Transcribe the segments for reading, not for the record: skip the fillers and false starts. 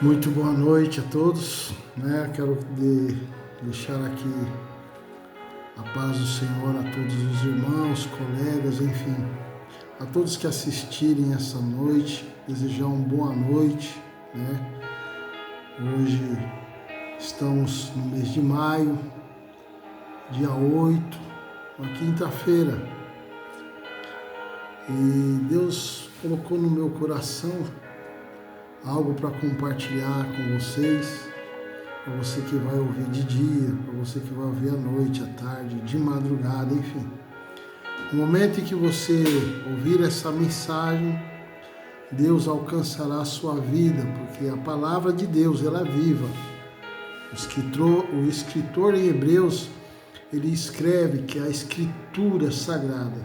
Muito boa noite a todos, né? Quero deixar aqui a paz do Senhor a todos os irmãos, colegas, enfim, a todos que assistirem essa noite, desejar uma boa noite, né? Hoje estamos no mês de maio, dia 8, uma quinta-feira, e Deus colocou no meu coração algo para compartilhar com vocês, para você que vai ouvir de dia, para você que vai ouvir à noite, à tarde, de madrugada, enfim. No momento em que você ouvir essa mensagem, Deus alcançará a sua vida, porque a palavra de Deus, ela é viva. O escritor em Hebreus, ele escreve que a escritura sagrada,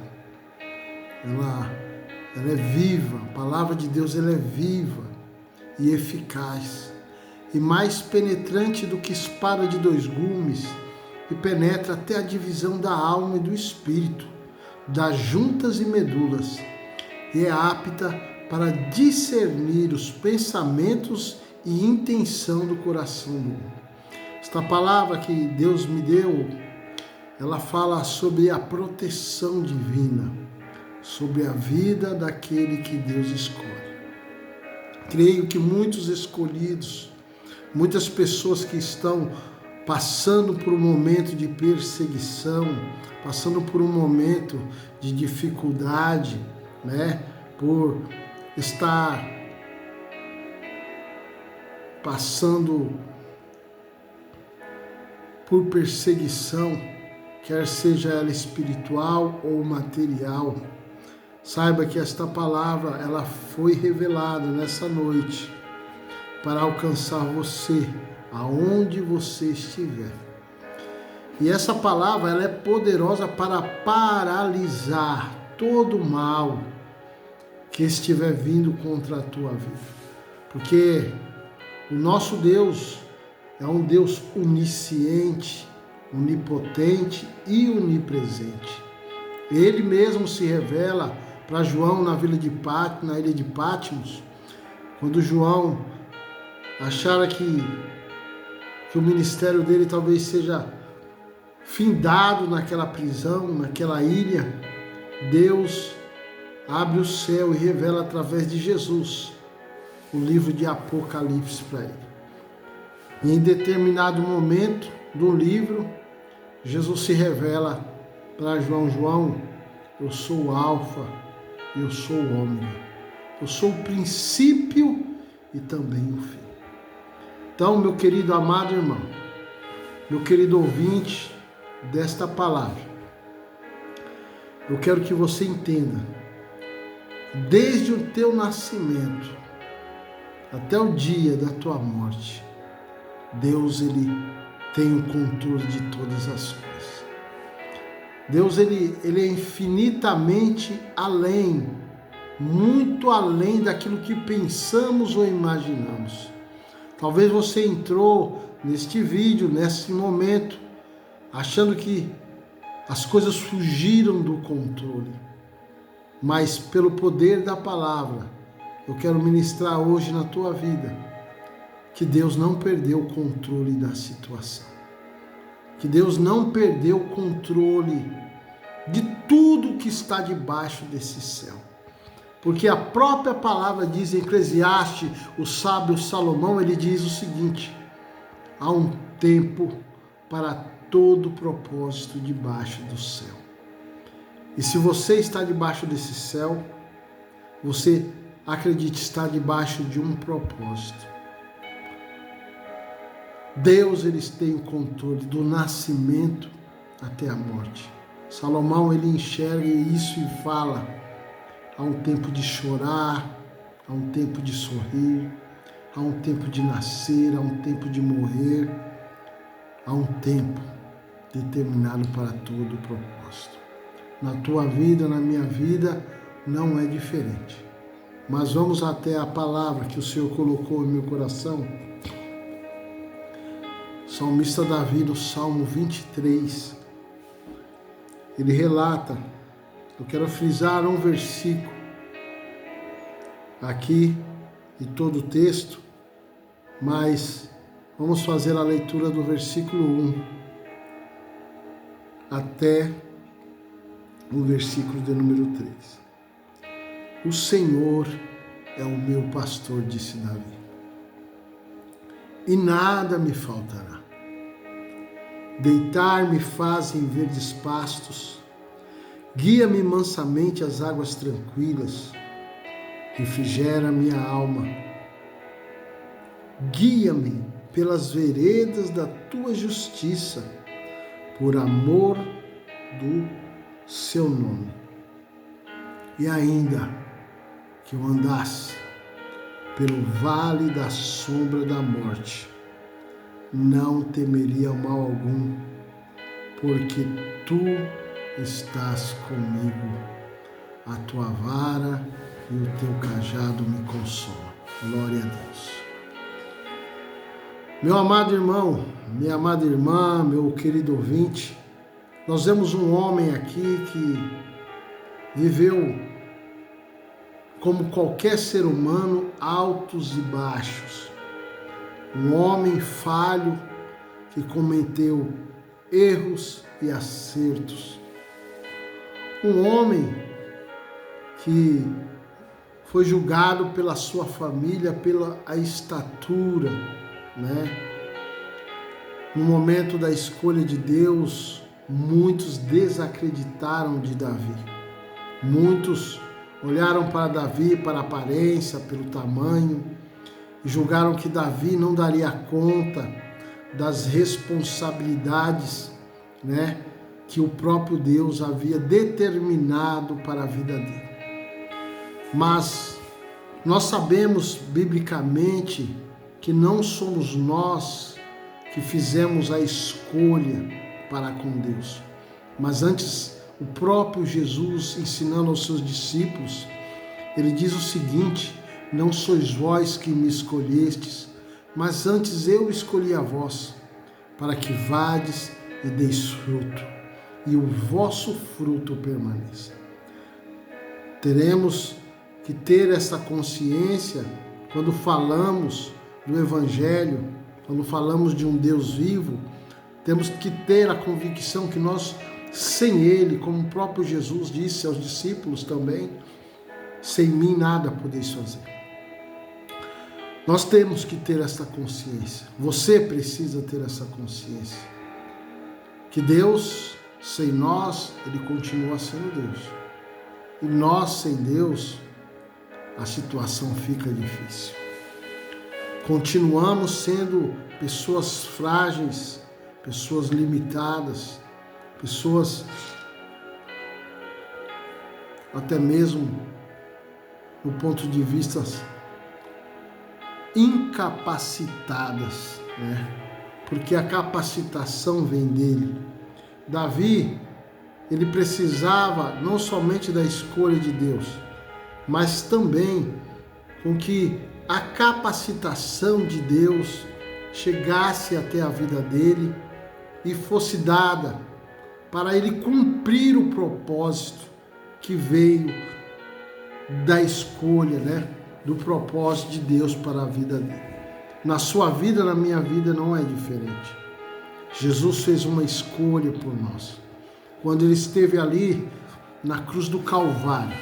ela é viva, a palavra de Deus, ela é viva e eficaz, e mais penetrante do que espada de dois gumes, e penetra até a divisão da alma e do espírito, das juntas e medulas, e é apta para discernir os pensamentos e intenção do coração do homem. Esta palavra que Deus me deu, ela fala sobre a proteção divina, sobre a vida daquele que Deus escolhe. Creio que muitos escolhidos, muitas pessoas que estão passando por um momento de perseguição, passando por um momento de dificuldade, né? Por estar passando por perseguição, quer seja ela espiritual ou material. Saiba que esta palavra, ela foi revelada nessa noite para alcançar você, aonde você estiver. E essa palavra, ela é poderosa para paralisar todo o mal que estiver vindo contra a tua vida. Porque o nosso Deus é um Deus onisciente, onipotente e onipresente. Ele mesmo se revela para João na ilha de Patmos, quando João achara que o ministério dele talvez seja findado naquela prisão, naquela ilha, Deus abre o céu e revela através de Jesus o livro de Apocalipse para ele. E em determinado momento do livro, Jesus se revela para João: eu sou o Alfa, eu sou o Ômega, eu sou o princípio e também o fim. Então, meu querido amado irmão, meu querido ouvinte desta palavra, eu quero que você entenda, desde o teu nascimento até o dia da tua morte, Deus, ele tem o controle de todas as coisas. Deus, ele é infinitamente além, muito além daquilo que pensamos ou imaginamos. Talvez você entrou neste vídeo, nesse momento, achando que as coisas fugiram do controle. Mas pelo poder da palavra, eu quero ministrar hoje na tua vida que Deus não perdeu o controle da situação. Que Deus não perdeu o controle de tudo que está debaixo desse céu. Porque a própria palavra diz em Eclesiastes, o sábio Salomão, ele diz o seguinte: há um tempo para todo propósito debaixo do céu. E se você está debaixo desse céu, você, acredite, está debaixo de um propósito. Deus, ele tem o controle do nascimento até a morte. Salomão, ele enxerga isso e fala: há um tempo de chorar, há um tempo de sorrir, há um tempo de nascer, há um tempo de morrer, há um tempo determinado para todo o propósito. Na tua vida, na minha vida, não é diferente. Mas vamos até a palavra que o Senhor colocou no meu coração. Salmista Davi, no Salmo 23, ele relata, eu quero frisar um versículo aqui de todo o texto, mas vamos fazer a leitura do versículo 1 até o versículo de número 3. O Senhor é o meu pastor, disse Davi, e nada me faltará. Deitar-me faz em verdes pastos, guia-me mansamente às águas tranquilas, refrigera minha alma. Guia-me pelas veredas da tua justiça, por amor do seu nome. E ainda que eu andasse pelo vale da sombra da morte, não temeria mal algum, porque tu estás comigo, a tua vara e o teu cajado me consolam. Glória a Deus. Meu amado irmão, minha amada irmã, meu querido ouvinte, nós vemos um homem aqui que viveu como qualquer ser humano, altos e baixos. Um homem falho que cometeu erros e acertos. Um homem que foi julgado pela sua família, pela a estatura, No momento da escolha de Deus, muitos desacreditaram de Davi. Muitos olharam para Davi, para a aparência, pelo tamanho, e julgaram que Davi não daria conta das responsabilidades, que o próprio Deus havia determinado para a vida dele. Mas nós sabemos biblicamente que não somos nós que fizemos a escolha para com Deus, mas antes o próprio Jesus, ensinando aos seus discípulos, ele diz o seguinte: não sois vós que me escolhestes, mas antes eu escolhi a vós, para que vades e deis fruto, e o vosso fruto permaneça. Teremos que ter essa consciência quando falamos do Evangelho, quando falamos de um Deus vivo. Temos que ter a convicção que nós, sem Ele, como o próprio Jesus disse aos discípulos também, sem mim nada podeis fazer. Nós temos que ter essa consciência. Você precisa ter essa consciência. Que Deus, sem nós, Ele continua sendo Deus. E nós, sem Deus, a situação fica difícil. Continuamos sendo pessoas frágeis, pessoas limitadas, pessoas até mesmo do ponto de vista incapacitadas, Porque a capacitação vem dele. Davi, ele precisava não somente da escolha de Deus, mas também com que a capacitação de Deus chegasse até a vida dele e fosse dada para ele cumprir o propósito que veio da escolha, do propósito de Deus para a vida dele. Na sua vida, na minha vida, não é diferente. Jesus fez uma escolha por nós. Quando ele esteve ali na cruz do Calvário,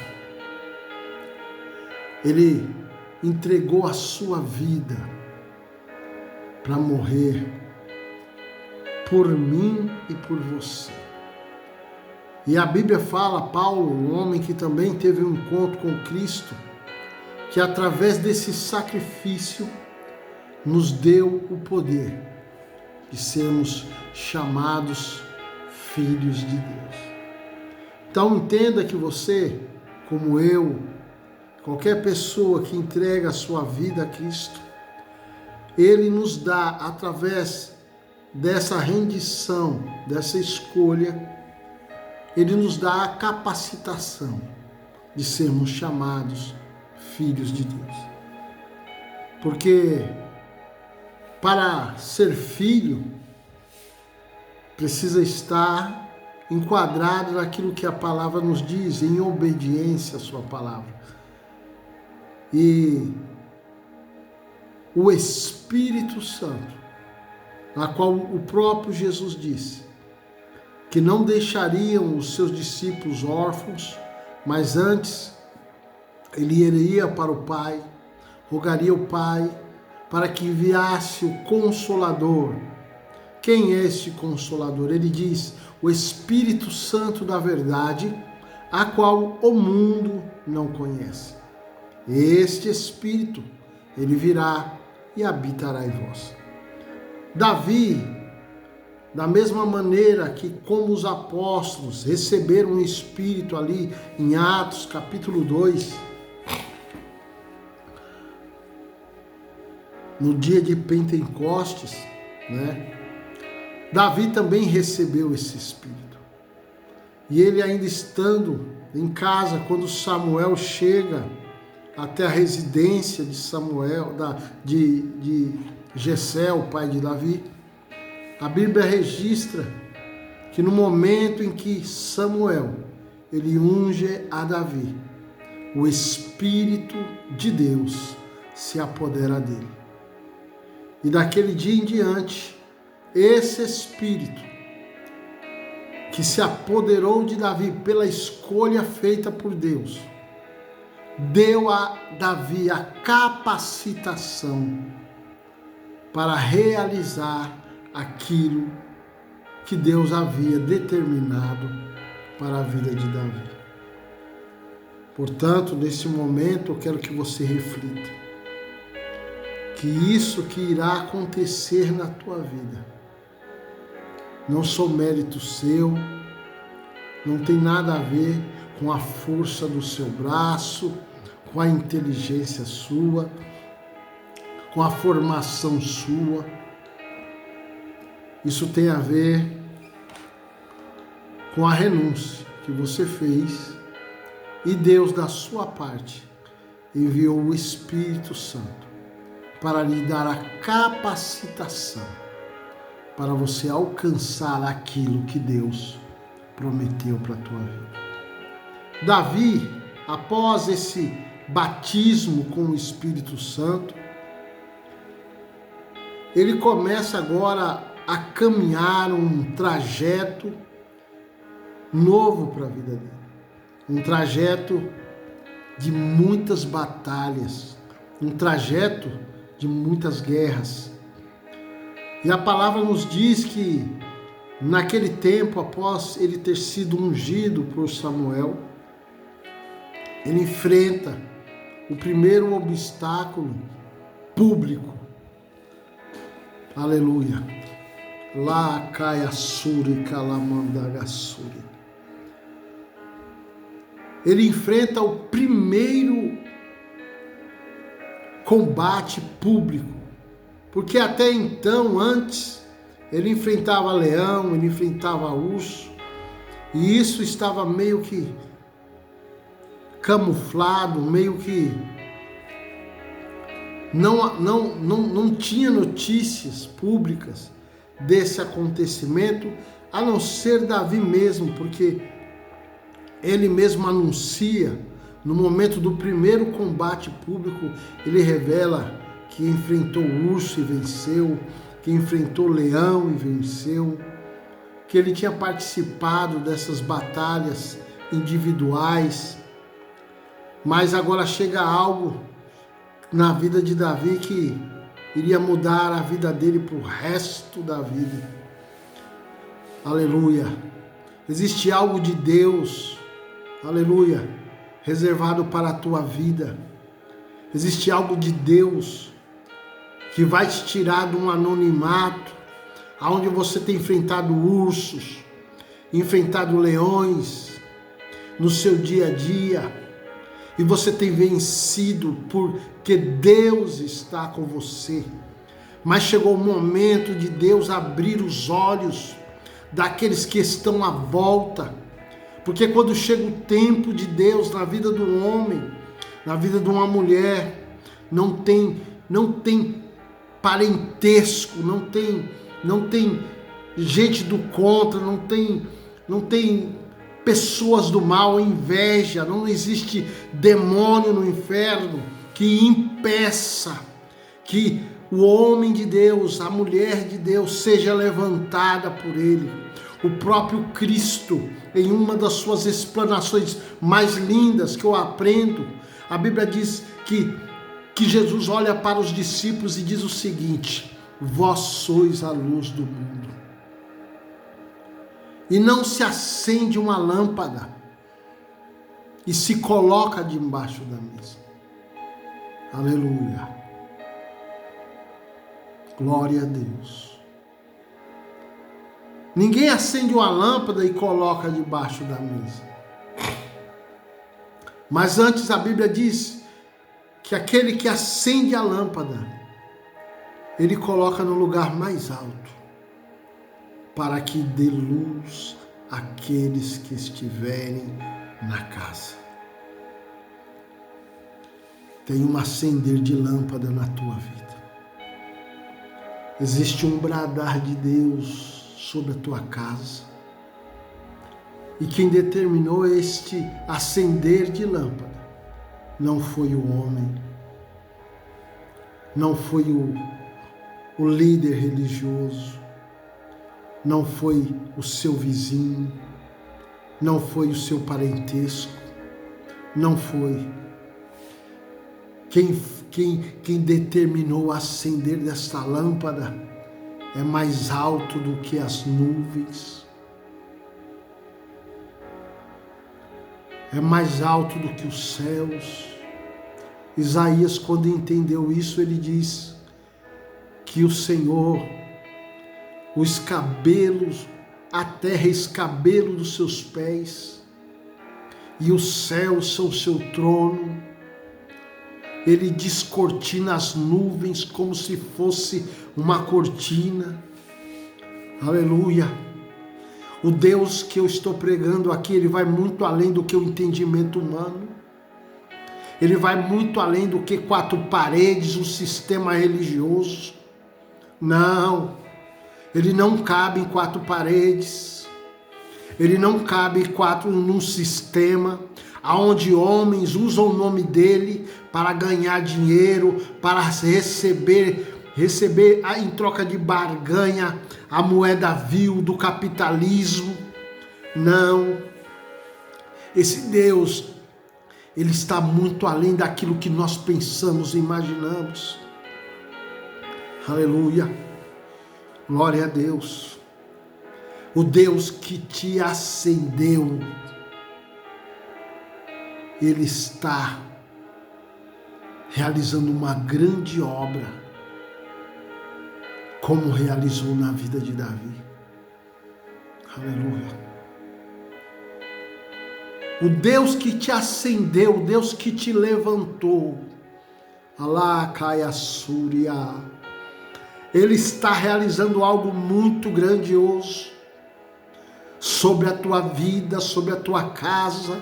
ele entregou a sua vida para morrer por mim e por você. E a Bíblia fala, Paulo, um homem que também teve um encontro com Cristo, que através desse sacrifício nos deu o poder de sermos chamados filhos de Deus. Então entenda que você, como eu, qualquer pessoa que entrega a sua vida a Cristo, Ele nos dá, através dessa rendição, dessa escolha, Ele nos dá a capacitação de sermos chamados filhos de Deus. Porque para ser filho, precisa estar enquadrado naquilo que a palavra nos diz, em obediência à sua palavra. E o Espírito Santo, na qual o próprio Jesus disse que não deixariam os seus discípulos órfãos, mas antes ele iria para o Pai, rogaria ao Pai para que enviasse o Consolador. Quem é este Consolador? Ele diz, o Espírito Santo da verdade, a qual o mundo não conhece. Este Espírito, ele virá e habitará em vós. Davi, da mesma maneira que como os apóstolos receberam um Espírito ali em Atos capítulo 2, no dia de Pentecostes, né? Davi também recebeu esse Espírito. E ele ainda estando em casa, quando Samuel chega até a residência de Samuel, de Jessé, o pai de Davi, a Bíblia registra que no momento em que Samuel, ele unge a Davi, o Espírito de Deus se apodera dele. E daquele dia em diante, esse Espírito que se apoderou de Davi pela escolha feita por Deus, deu a Davi a capacitação para realizar aquilo que Deus havia determinado para a vida de Davi. Portanto, nesse momento eu quero que você reflita que isso que irá acontecer na tua vida não só mérito seu, não tem nada a ver com a força do seu braço, com a inteligência sua, com a formação sua. Isso tem a ver com a renúncia que você fez e Deus, da sua parte, enviou o Espírito Santo para lhe dar a capacitação para você alcançar aquilo que Deus prometeu para a tua vida. Davi, após esse batismo com o Espírito Santo, ele começa agora a caminhar um trajeto novo para a vida dele. Um trajeto de muitas batalhas, um trajeto de muitas guerras. E a palavra nos diz que naquele tempo, após ele ter sido ungido por Samuel, ele enfrenta o primeiro obstáculo público. Aleluia. Lá cai a suri calamandagassuri. Ele enfrenta o primeiro combate público, porque até então, antes, ele enfrentava leão, ele enfrentava urso, e isso estava meio que camuflado, meio que não tinha notícias públicas desse acontecimento, a não ser Davi mesmo, porque ele mesmo anuncia. No momento do primeiro combate público, ele revela que enfrentou o urso e venceu, que enfrentou o leão e venceu, que ele tinha participado dessas batalhas individuais, mas agora chega algo na vida de Davi que iria mudar a vida dele para o resto da vida. Aleluia! Existe algo de Deus, aleluia, reservado para a tua vida. Existe algo de Deus que vai te tirar de um anonimato, onde você tem enfrentado ursos, enfrentado leões no seu dia a dia, e você tem vencido porque Deus está com você. Mas chegou o momento de Deus abrir os olhos daqueles que estão à volta, porque quando chega o tempo de Deus na vida do homem, na vida de uma mulher, não tem parentesco, não tem gente do contra, não tem pessoas do mal, inveja, não existe demônio no inferno que impeça que o homem de Deus, a mulher de Deus seja levantada por Ele. O próprio Cristo, em uma das suas explanações mais lindas que eu aprendo, a Bíblia diz que Jesus olha para os discípulos e diz o seguinte: vós sois a luz do mundo. E não se acende uma lâmpada e se coloca debaixo da mesa. Aleluia. Glória a Deus. Ninguém acende uma lâmpada e coloca debaixo da mesa. Mas antes a Bíblia diz que aquele que acende a lâmpada, ele coloca no lugar mais alto, para que dê luz àqueles que estiverem na casa. Tem um acender de lâmpada na tua vida. Existe um bradar de Deus sobre a tua casa. E quem determinou este acender de lâmpada não foi o homem, não foi o líder religioso, não foi o seu vizinho, não foi o seu parentesco, não foi. Quem determinou o acender desta lâmpada é mais alto do que as nuvens, é mais alto do que os céus. Isaías, quando entendeu isso, ele diz que o Senhor, os cabelos, a terra é escabelo dos seus pés, e os céus são seu trono. Ele descortina as nuvens como se fosse uma cortina. Aleluia. O Deus que eu estou pregando aqui, ele vai muito além do que o entendimento humano. Ele vai muito além do que quatro paredes, um sistema religioso. Não. Ele não cabe em quatro paredes. Ele não cabe num sistema onde homens usam o nome dele para ganhar dinheiro, para receber em troca de barganha a moeda vil do capitalismo. Não. Esse Deus, ele está muito além daquilo que nós pensamos e imaginamos. Aleluia. Glória a Deus. O Deus que te acendeu, ele está realizando uma grande obra, como realizou na vida de Davi. Aleluia. O Deus que te acendeu, o Deus que te levantou, Alá Caia Súria, ele está realizando algo muito grandioso sobre a tua vida, sobre a tua casa.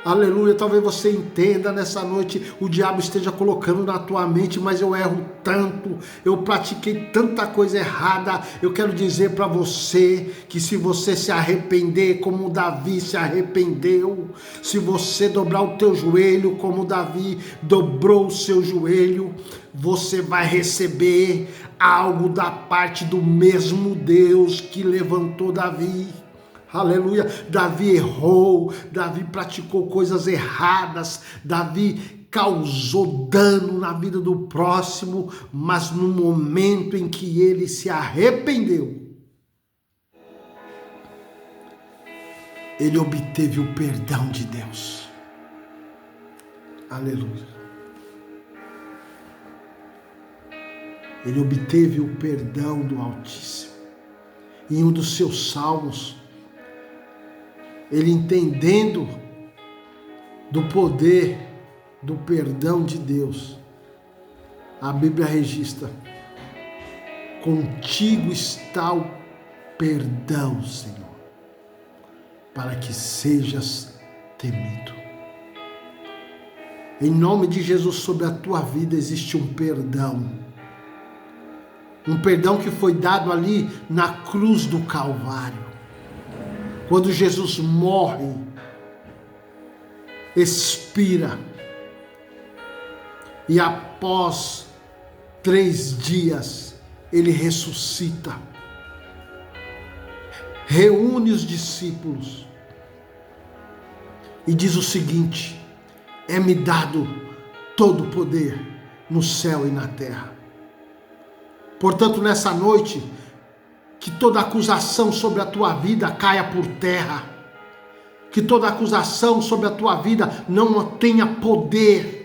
Aleluia. Talvez você entenda nessa noite, o diabo esteja colocando na tua mente: mas eu erro tanto, eu pratiquei tanta coisa errada. Eu quero dizer para você que se você se arrepender como Davi se arrependeu, se você dobrar o teu joelho como Davi dobrou o seu joelho, você vai receber algo da parte do mesmo Deus que levantou Davi. Aleluia. Davi errou, Davi praticou coisas erradas, Davi causou dano na vida do próximo, mas no momento em que ele se arrependeu, ele obteve o perdão de Deus. Aleluia. Ele obteve o perdão do Altíssimo. Em um dos seus salmos, ele, entendendo do poder do perdão de Deus, a Bíblia registra: contigo está o perdão, Senhor, para que sejas temido. Em nome de Jesus, sobre a tua vida existe um perdão que foi dado ali na cruz do Calvário. Quando Jesus morre, expira, e após 3 dias, ele ressuscita, reúne os discípulos e diz o seguinte: é-me dado todo o poder no céu e na terra. Portanto, nessa noite, que toda acusação sobre a tua vida caia por terra, que toda acusação sobre a tua vida não tenha poder,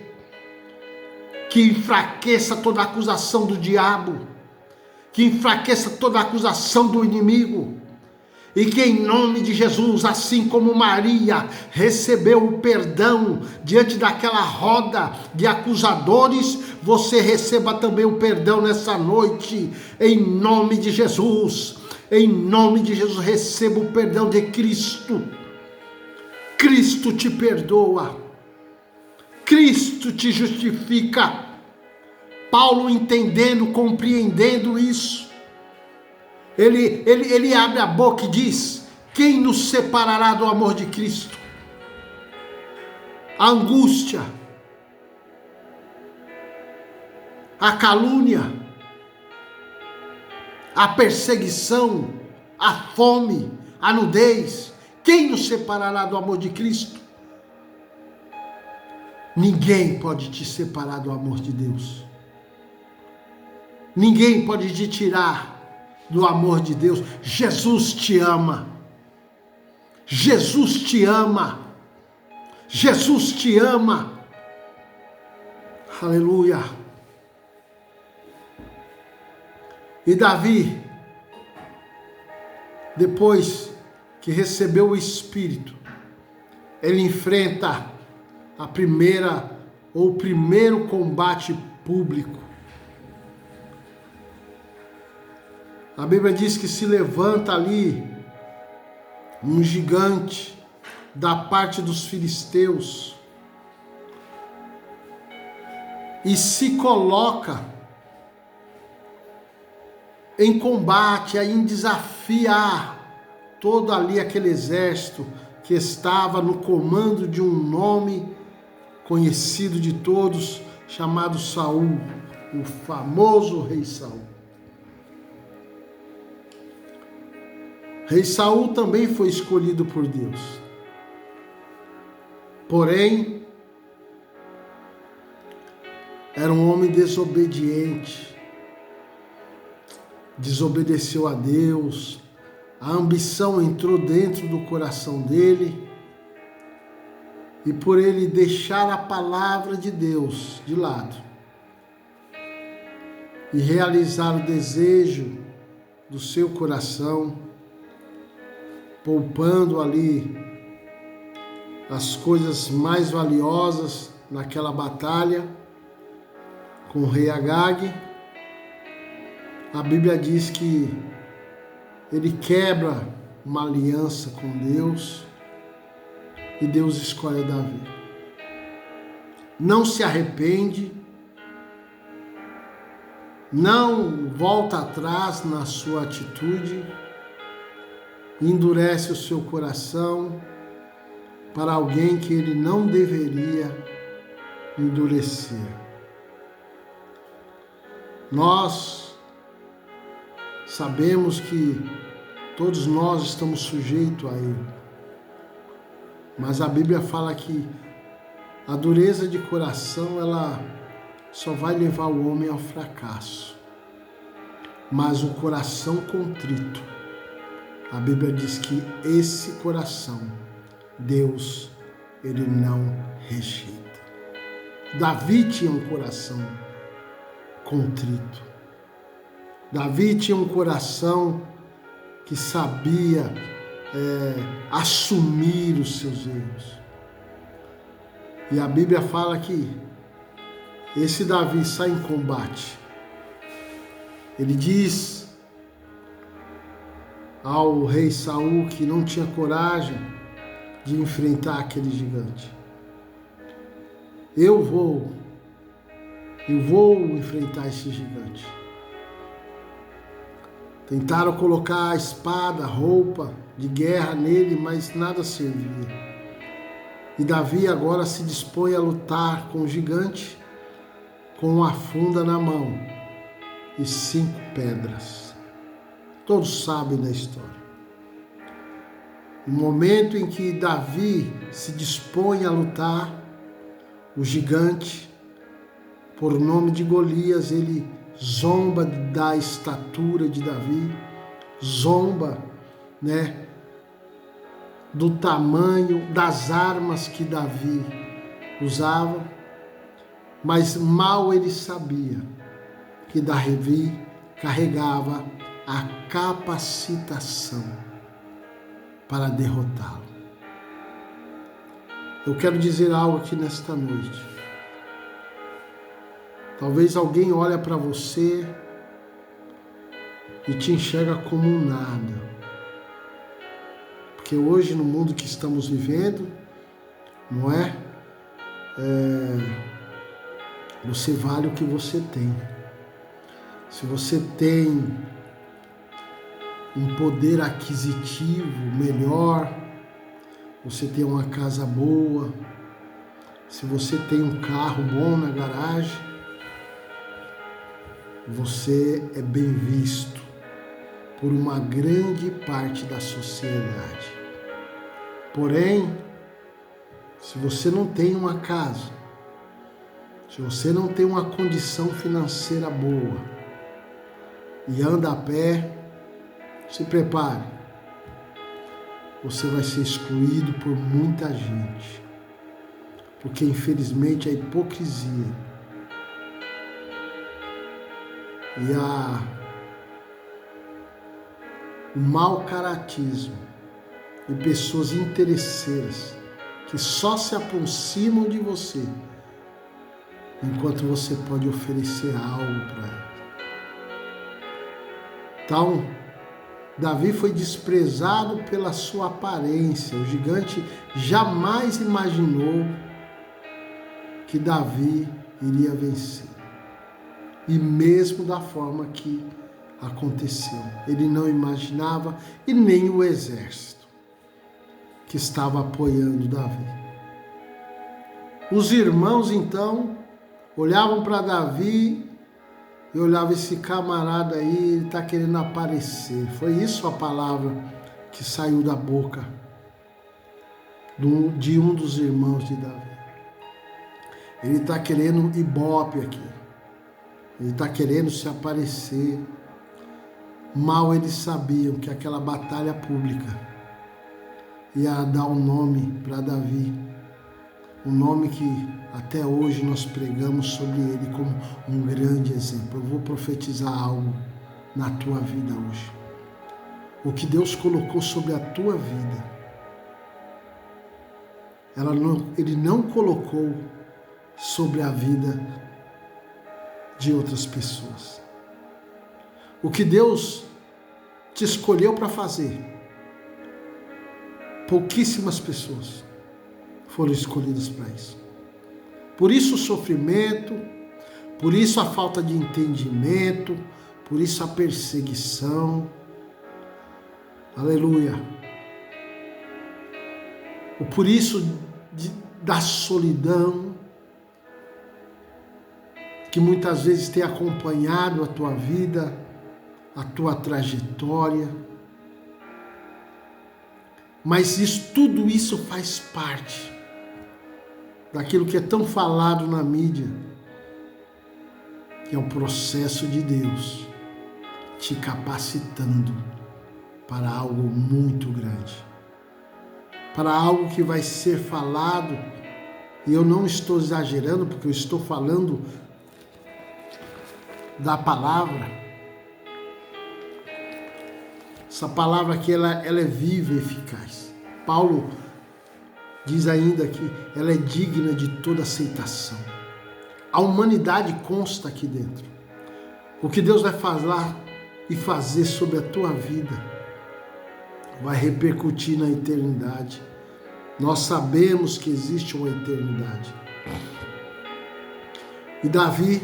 que enfraqueça toda acusação do diabo, que enfraqueça toda acusação do inimigo, e que em nome de Jesus, assim como Maria recebeu o perdão diante daquela roda de acusadores, você receba também o perdão nessa noite, em nome de Jesus. Em nome de Jesus, receba o perdão de Cristo. Cristo te perdoa, Cristo te justifica. Paulo, entendendo, compreendendo isso, ele abre a boca e diz: quem nos separará do amor de Cristo? A angústia, a calúnia, a perseguição, a fome, a nudez. Quem nos separará do amor de Cristo? Ninguém pode te separar do amor de Deus. Ninguém pode te tirar do amor de Deus. Jesus te ama. Jesus te ama. Jesus te ama. Aleluia. E Davi, depois que recebeu o Espírito, ele enfrenta o primeiro combate público. A Bíblia diz que se levanta ali um gigante da parte dos filisteus e se coloca em combate, em desafiar todo ali aquele exército que estava no comando de um nome conhecido de todos, chamado Saul, o famoso rei Saul. Rei Saul também foi escolhido por Deus. Porém, era um homem desobediente, desobedeceu a Deus, a ambição entrou dentro do coração dele, e por ele deixar a palavra de Deus de lado e realizar o desejo do seu coração, poupando ali as coisas mais valiosas naquela batalha com o rei Agag, a Bíblia diz que ele quebra uma aliança com Deus e Deus escolhe Davi. Não se arrepende, não volta atrás na sua atitude, endurece o seu coração para alguém que ele não deveria endurecer. Nós sabemos que todos nós estamos sujeitos a ele, mas a Bíblia fala que a dureza de coração, ela só vai levar o homem ao fracasso, mas o coração contrito, a Bíblia diz que esse coração, Deus, ele não rejeita. Davi tinha um coração contrito. Davi tinha um coração que sabia assumir os seus erros. E a Bíblia fala que esse Davi sai em combate. Ele diz ao rei Saul que não tinha coragem de enfrentar aquele gigante. Eu vou enfrentar esse gigante. Tentaram colocar a espada, roupa de guerra nele, mas nada servia. E Davi agora se dispõe a lutar com o gigante com a funda na mão, e 5 pedras. Todos sabem da história. No momento em que Davi se dispõe a lutar, o gigante, por nome de Golias, ele zomba da estatura de Davi, zomba, do tamanho das armas que Davi usava, mas mal ele sabia que Davi carregava a capacitação para derrotá-lo. Eu quero dizer algo aqui nesta noite. Talvez alguém olhe para você e te enxerga como um nada. Porque hoje, no mundo que estamos vivendo, não é? Você vale o que você tem. Se você tem um poder aquisitivo melhor, você tem uma casa boa, se você tem um carro bom na garagem, você é bem visto por uma grande parte da sociedade. Porém, se você não tem uma casa, se você não tem uma condição financeira boa e anda a pé, se prepare, você vai ser excluído por muita gente, porque infelizmente a hipocrisia e o mau caratismo de pessoas interesseiras que só se aproximam de você enquanto você pode oferecer algo para ela. Então, Davi foi desprezado pela sua aparência. O gigante jamais imaginou que Davi iria vencer. E mesmo da forma que aconteceu, ele não imaginava, e nem o exército que estava apoiando Davi. Os irmãos então olhavam para Davi e olhavam: esse camarada aí, ele está querendo aparecer. Foi isso a palavra que saiu da boca de um dos irmãos de Davi. Ele está querendo ibope aqui. Ele está querendo se aparecer. Mal eles sabiam que aquela batalha pública ia dar um nome para Davi. Um nome que até hoje nós pregamos sobre ele como um grande exemplo. Eu vou profetizar algo na tua vida hoje. O que Deus colocou sobre a tua vida, Ele não colocou sobre a vida de outras pessoas. O que Deus te escolheu para fazer, pouquíssimas pessoas foram escolhidas para isso. Por isso o sofrimento, por isso a falta de entendimento, por isso a perseguição. Aleluia. Por isso da solidão, que muitas vezes tem acompanhado a tua vida, a tua trajetória. Mas tudo isso faz parte daquilo que é tão falado na mídia, que é o processo de Deus te capacitando para algo muito grande, para algo que vai ser falado, e eu não estou exagerando, porque eu estou falando da palavra. Essa palavra aqui, ela é viva e eficaz. Paulo diz ainda que ela é digna de toda aceitação. A humanidade consta aqui dentro. O que Deus vai falar e fazer sobre a tua vida vai repercutir na eternidade. Nós sabemos que existe uma eternidade. E Davi,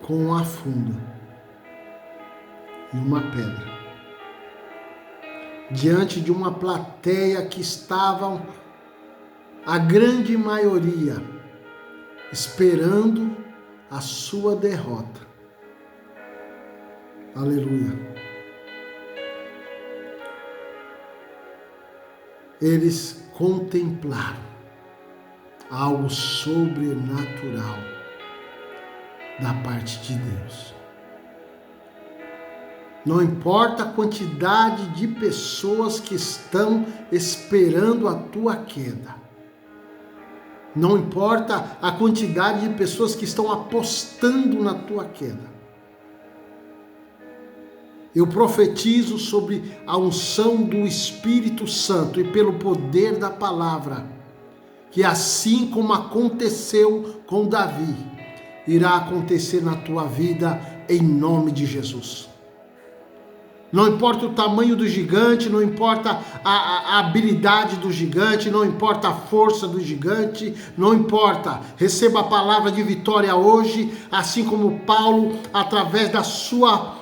com uma funda e uma pedra, diante de uma plateia que estavam, a grande maioria, esperando a sua derrota, Aleluia. Eles contemplaram algo sobrenatural da parte de Deus. Não importa a quantidade de pessoas que estão esperando a tua queda. Não importa a quantidade de pessoas que estão apostando na tua queda. Eu profetizo sobre a unção do Espírito Santo e pelo poder da palavra, que assim como aconteceu com Davi, irá acontecer na tua vida em nome de Jesus. Não importa o tamanho do gigante, não importa a habilidade do gigante, não importa a força do gigante, não importa. Receba a palavra de vitória hoje, assim como Paulo, através da sua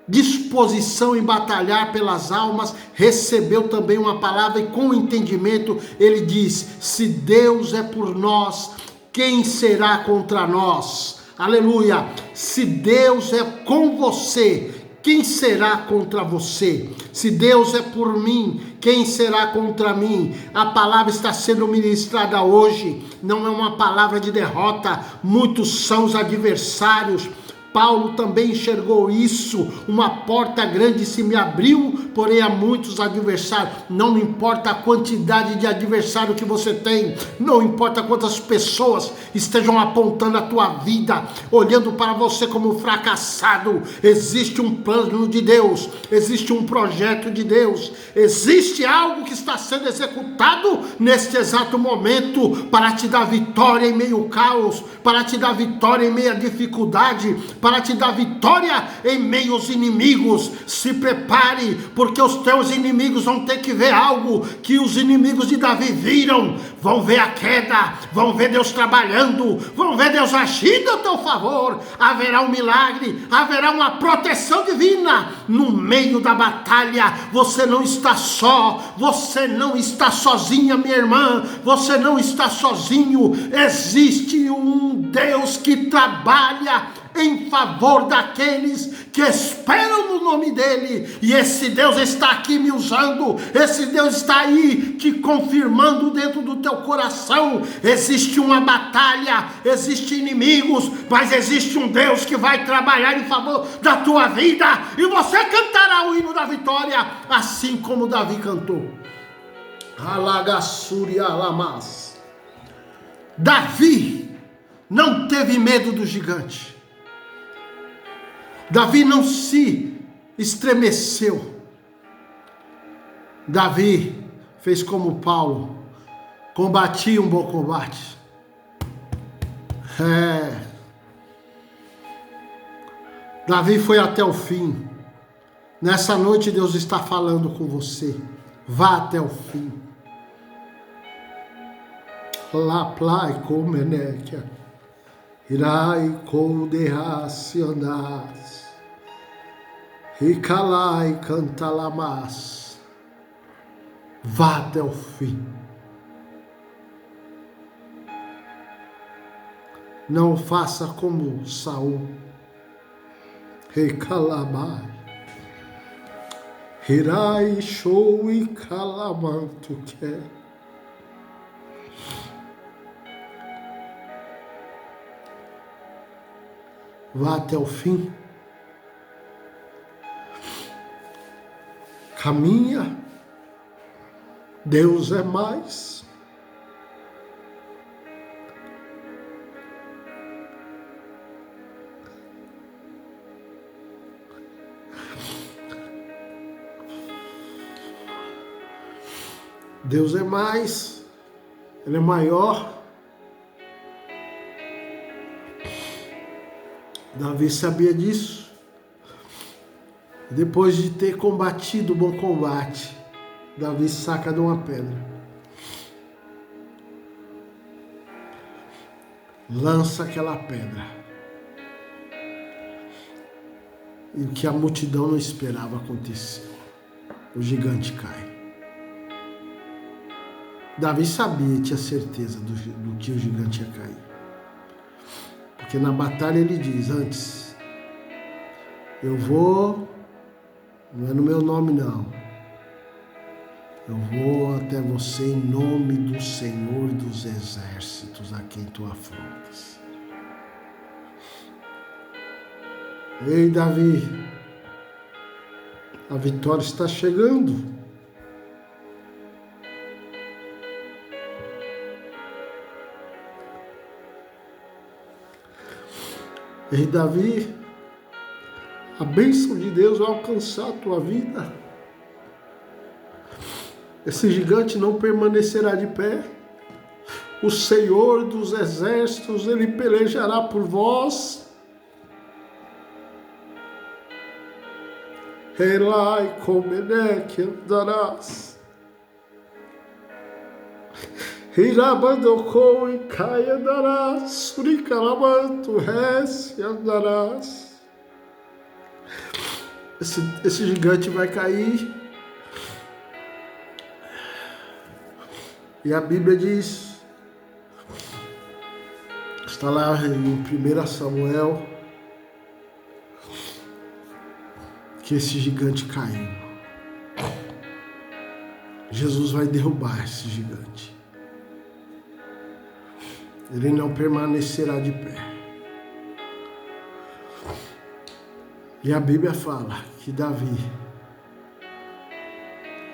disposição em batalhar pelas almas, recebeu também uma palavra e com entendimento ele diz: se Deus é por nós, quem será contra nós? Aleluia! Se Deus é com você, quem será contra você? Se Deus é por mim, quem será contra mim? A palavra está sendo ministrada hoje, não é uma palavra de derrota, muitos são os adversários. Paulo também enxergou isso, uma porta grande se me abriu, porém há muitos adversários. Não importa a quantidade de adversário que você tem, não importa quantas pessoas estejam apontando a tua vida, olhando para você como fracassado, existe um plano de Deus, existe um projeto de Deus, existe algo que está sendo executado neste exato momento para te dar vitória em meio ao caos, para te dar vitória em meio à dificuldade, para te dar vitória em meio aos inimigos. Se prepare, porque os teus inimigos vão ter que ver algo que os inimigos de Davi viram. Vão ver a queda, vão ver Deus trabalhando, vão ver Deus agindo a teu favor. Haverá um milagre, haverá uma proteção divina no meio da batalha. Você não está só, você não está sozinha, minha irmã, você não está sozinho. Existe um Deus que trabalha em favor daqueles que esperam no nome dele, e esse Deus está aqui me usando, esse Deus está aí te confirmando dentro do teu coração. Existe uma batalha, existem inimigos, mas existe um Deus que vai trabalhar em favor da tua vida, e você cantará o hino da vitória, assim como Davi cantou. Alagassuri alamas. Davi não teve medo do gigante. Davi não se estremeceu. Davi fez como Paulo, combatia um bom combate. Davi foi até o fim. Nessa noite Deus está falando com você. Vá até o fim. La plai comenekia, irai kodehacionas, Icalai cantalamas. Vá até o fim. Não faça como Saul. Recalabai. Hirai show e calamanto quer. Vá até o fim. Caminha. Deus é mais. Deus é mais. Ele é maior. Davi sabia disso. Depois de ter combatido o bom combate, Davi saca de uma pedra, lança aquela pedra, e o que a multidão não esperava aconteceu. O gigante cai. Davi sabia, tinha certeza do que o gigante ia cair. Porque na batalha ele diz: antes Eu vou, não é no meu nome não. Eu vou até você em nome do Senhor dos Exércitos, a quem tu afrontas. Ei, Davi, a vitória está chegando. Ei, Davi, a bênção de Deus vai alcançar a tua vida. Esse gigante não permanecerá de pé. O Senhor dos Exércitos, Ele pelejará por vós. Elai Comenek andarás. Irabandocou e cai andarás. Suricalamanto res andarás. Esse gigante vai cair. E a Bíblia diz, está lá em 1 Samuel, que esse gigante caiu. Jesus vai derrubar esse gigante. Ele não permanecerá de pé. E a Bíblia fala que Davi,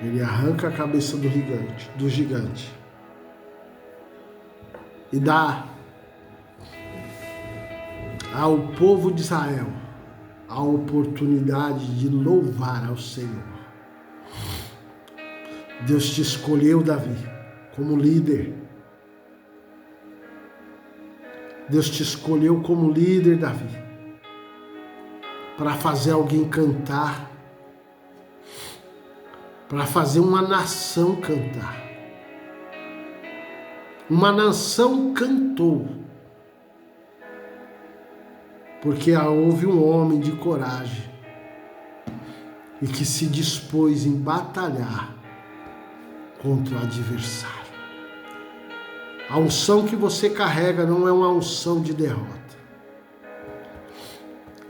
ele arranca a cabeça do gigante. E dá ao povo de Israel a oportunidade de louvar ao Senhor. Deus te escolheu, Davi, como líder. Deus te escolheu como líder, Davi, para fazer alguém cantar, para fazer uma nação cantar. Uma nação cantou, porque houve um homem de coragem e que se dispôs em batalhar contra o adversário. A unção que você carrega não é uma unção de derrota.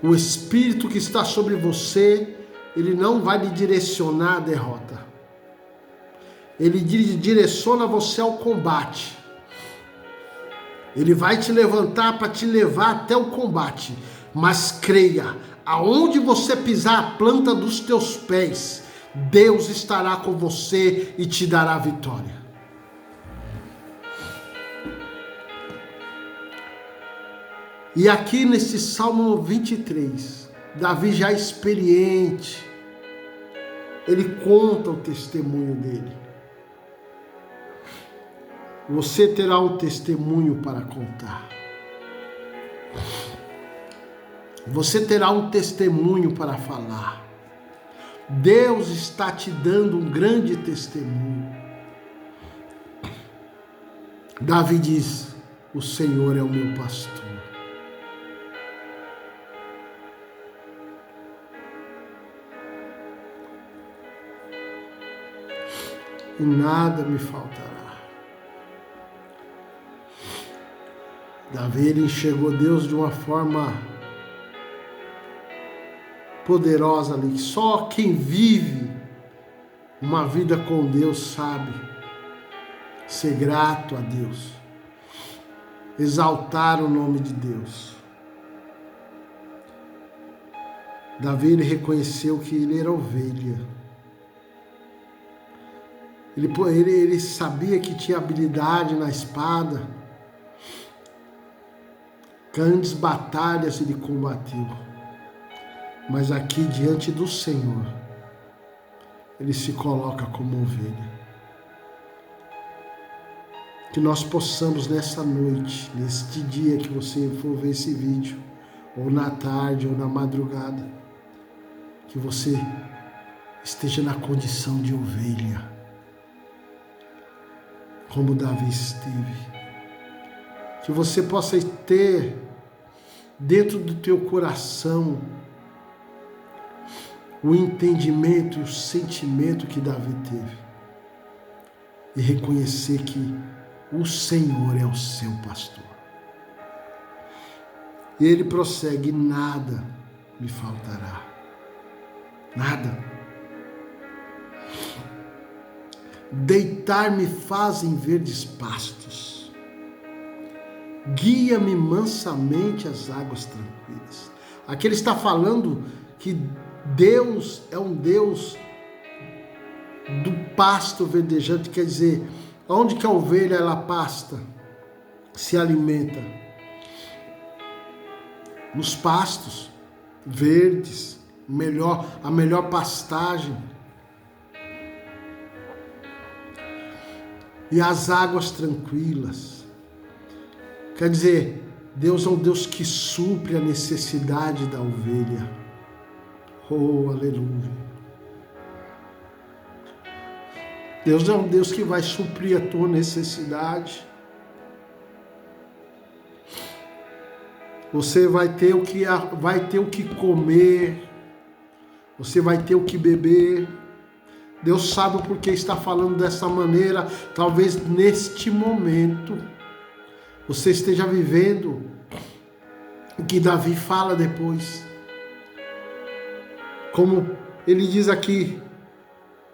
O Espírito que está sobre você, ele não vai lhe direcionar a derrota. Ele direciona você ao combate. Ele vai te levantar para te levar até o combate. Mas creia, aonde você pisar a planta dos teus pés, Deus estará com você e te dará vitória. E aqui nesse Salmo 23, Davi já experiente, ele conta o testemunho dele. Você terá um testemunho para contar. Você terá um testemunho para falar. Deus está te dando um grande testemunho. Davi diz: o Senhor é o meu pastor. E nada me faltará. Davi, ele enxergou Deus de uma forma poderosa ali, que só quem vive uma vida com Deus sabe ser grato a Deus, exaltar o nome de Deus. Davi, ele reconheceu que ele era ovelha. Ele sabia que tinha habilidade na espada. Grandes batalhas ele combateu, mas aqui diante do Senhor, ele se coloca como ovelha. Que nós possamos nessa noite, neste dia que você for ver esse vídeo, ou na tarde, ou na madrugada, que você esteja na condição de ovelha, como Davi esteve. Que você possa ter dentro do teu coração o entendimento e o sentimento que Davi teve. E reconhecer que o Senhor é o seu pastor. E ele prossegue: nada me faltará. Nada. Deitar-me faz em verdes pastos. Guia-me mansamente às águas tranquilas. Aqui ele está falando que Deus é um Deus do pasto verdejante, quer dizer, onde que a ovelha ela pasta, se alimenta? Nos pastos verdes, a melhor pastagem. E as águas tranquilas. Quer dizer, Deus é um Deus que supre a necessidade da ovelha. Oh, aleluia. Deus é um Deus que vai suprir a tua necessidade. Você vai ter o que comer. Você vai ter o que beber. Deus sabe o porquê está falando dessa maneira. Talvez neste momento você esteja vivendo o que Davi fala depois. Como ele diz aqui: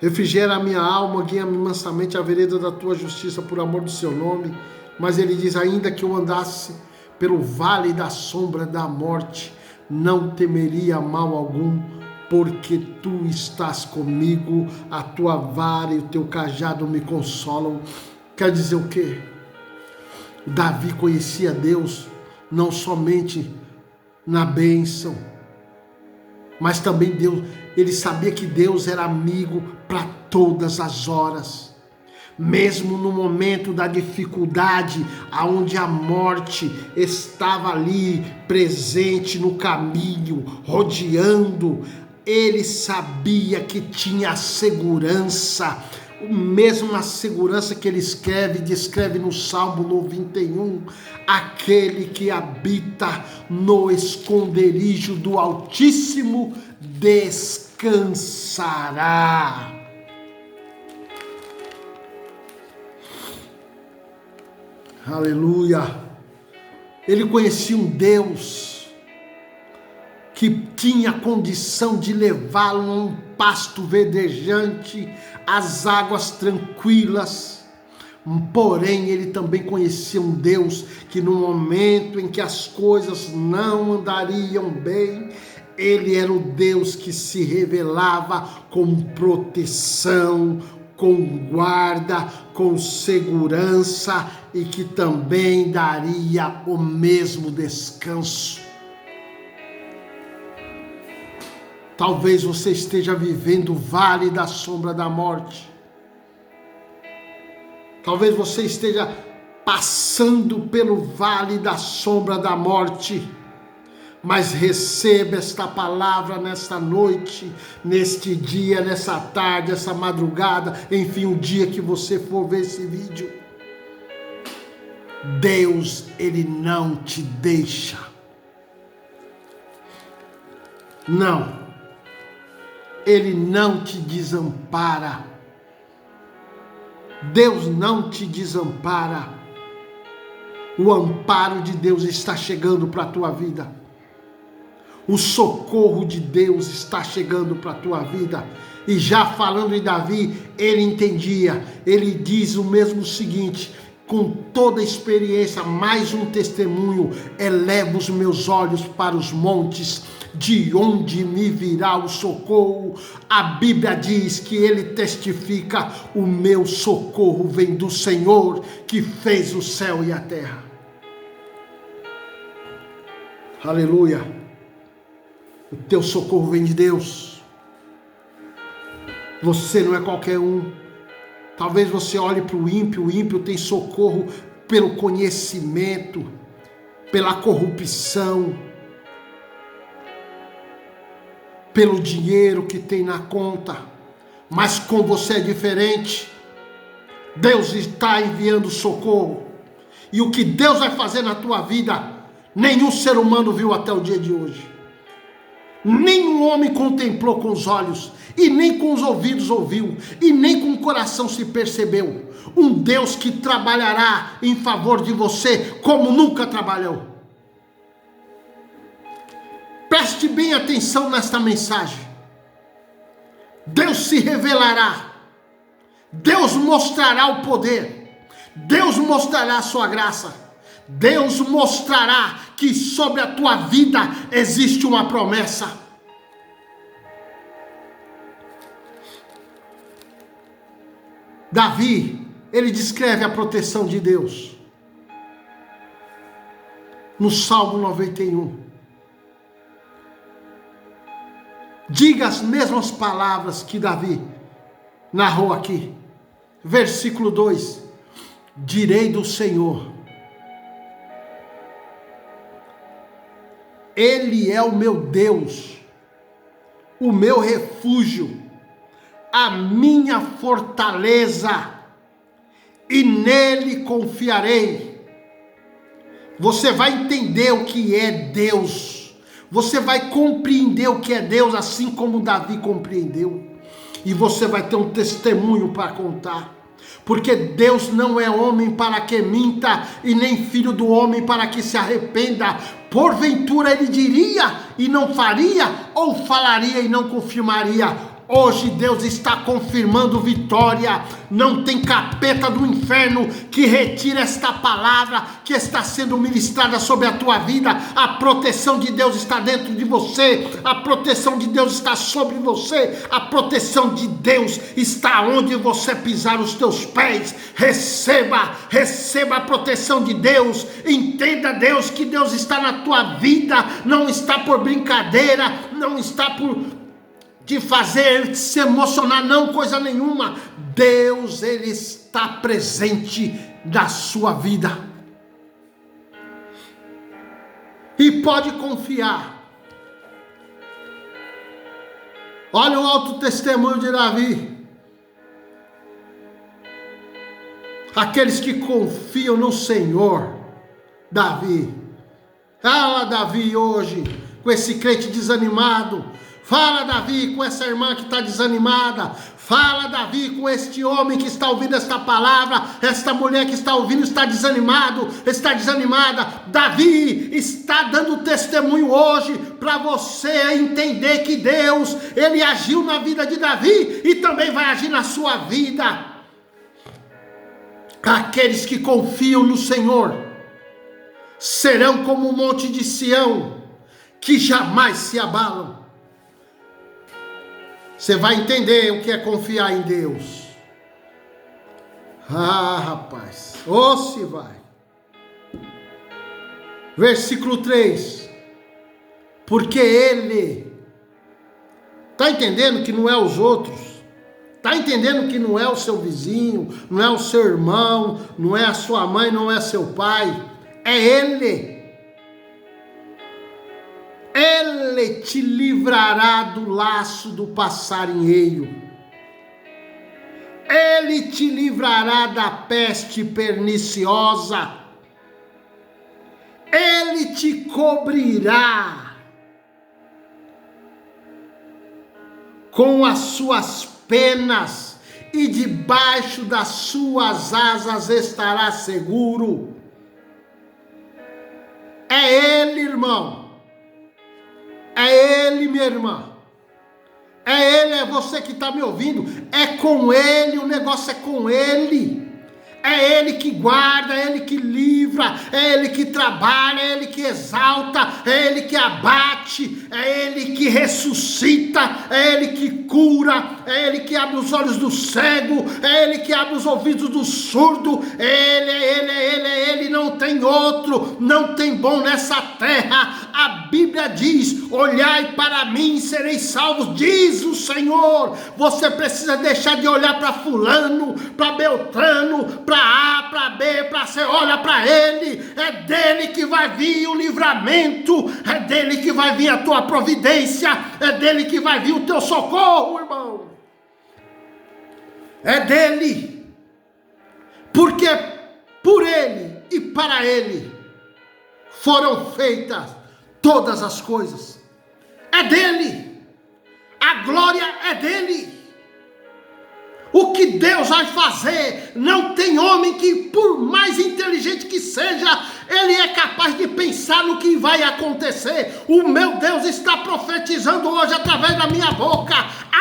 refrigera a minha alma, guia-me mansamente à vereda da tua justiça por amor do seu nome. Mas ele diz: ainda que eu andasse pelo vale da sombra da morte, não temeria mal algum, porque tu estás comigo, a tua vara e o teu cajado me consolam. Quer dizer o quê? Davi conhecia Deus não somente na bênção, mas também Deus, ele sabia que Deus era amigo para todas as horas. Mesmo no momento da dificuldade, aonde a morte estava ali presente no caminho, rodeando, ele sabia que tinha a segurança, mesma segurança que ele descreve no Salmo 91, aquele que habita no esconderijo do Altíssimo descansará. Aleluia. Ele conhecia um Deus que tinha condição de levá-lo a um pasto verdejante, às águas tranquilas. Porém, ele também conhecia um Deus que no momento em que as coisas não andariam bem, ele era o Deus que se revelava com proteção, com guarda, com segurança, e que também daria o mesmo descanso. Talvez você esteja vivendo o vale da sombra da morte. Talvez você esteja passando pelo vale da sombra da morte. Mas receba esta palavra nesta noite, neste dia, nessa tarde, essa madrugada, enfim, o dia que você for ver esse vídeo. Deus, Ele não te deixa. Não. Ele não te desampara. Deus não te desampara. O amparo de Deus está chegando para a tua vida. O socorro de Deus está chegando para a tua vida. E já falando em Davi, ele entendia. Ele diz o mesmo seguinte: com toda a experiência, mais um testemunho, elevo os meus olhos para os montes, de onde me virá o socorro? A Bíblia diz que ele testifica: o meu socorro vem do Senhor, que fez o céu e a terra. Aleluia. O teu socorro vem de Deus. Você não é qualquer um. Talvez você olhe para o ímpio tem socorro pelo conhecimento, pela corrupção, pelo dinheiro que tem na conta. Mas com você é diferente. Deus está enviando socorro. E o que Deus vai fazer na tua vida, nenhum ser humano viu até o dia de hoje. Nenhum homem contemplou com os olhos, e nem com os ouvidos ouviu, e nem com o coração se percebeu. Um Deus que trabalhará em favor de você como nunca trabalhou. Preste bem atenção nesta mensagem. revelará, Deus mostrará o poder, Deus mostrará a sua graça, Deus mostrará que sobre a tua vida existe uma promessa. Davi, ele descreve a proteção de Deus no Salmo 91. Diga as mesmas palavras que Davi narrou aqui. Versículo 2: direi do Senhor, Ele é o meu Deus, o meu refúgio, a minha fortaleza, e nele confiarei. Você vai entender o que é Deus, você vai compreender o que é Deus, assim como Davi compreendeu, e você vai ter um testemunho para contar, porque Deus não é homem para que minta, e nem filho do homem para que se arrependa. Porventura ele diria e não faria, ou falaria e não confirmaria? Hoje Deus está confirmando vitória. Não tem capeta do inferno que retire esta palavra que está sendo ministrada sobre a tua vida. A proteção de Deus está dentro de você, a proteção de Deus está sobre você, a proteção de Deus está onde você pisar os teus pés. Receba a proteção de Deus. Entenda, Deus, que Deus está na tua vida, não está por brincadeira, não está por de fazer se emocionar, não, coisa nenhuma. Deus, ele está presente na sua vida, e pode confiar. Olha o alto testemunho de Davi. Aqueles que confiam no Senhor. Davi, fala Davi hoje com esse crente desanimado. Fala Davi com essa irmã que está desanimada. Fala Davi com este homem que está ouvindo esta palavra. Esta mulher que está ouvindo está desanimado, está desanimada. Davi está dando testemunho hoje para você entender que Deus, ele agiu na vida de Davi e também vai agir na sua vida. Aqueles que confiam no Senhor serão como o monte de Sião, que jamais se abalam. Você vai entender o que é confiar em Deus. Ah, rapaz, se vai. Versículo 3. Porque ele, está entendendo que não é os outros? Está entendendo que não é o seu vizinho, não é o seu irmão, não é a sua mãe, não é seu pai? É ele. Ele te livrará do laço do passarinheiro. Ele te livrará da peste perniciosa. Ele te cobrirá com as suas penas, e debaixo das suas asas estará seguro. É ele, irmão. É ele, minha irmã. É ele, é você que está me ouvindo. É com ele, o negócio é com ele. É ele que guarda, é ele que livra, é ele que trabalha, é ele que exalta, é ele que abate, é ele que ressuscita, é ele que cura, é ele que abre os olhos do cego, é ele que abre os ouvidos do surdo. Ele, não tem outro, não tem bom nessa terra. A Bíblia diz: olhai para mim e sereis salvos, diz o Senhor. Você precisa deixar de olhar para fulano, para Beltrano, para A, para B, para C. Olha para ele. É dele que vai vir o livramento, é dele que vai vir a tua providência, é dele que vai vir o teu socorro, irmão. É dele, porque por ele e para ele foram feitas todas as coisas. É dele, a glória é dele, o que Deus vai fazer. Não tem homem que, por mais inteligente que seja, ele é capaz de pensar no que vai acontecer. O meu Deus está profetizando hoje através da minha boca.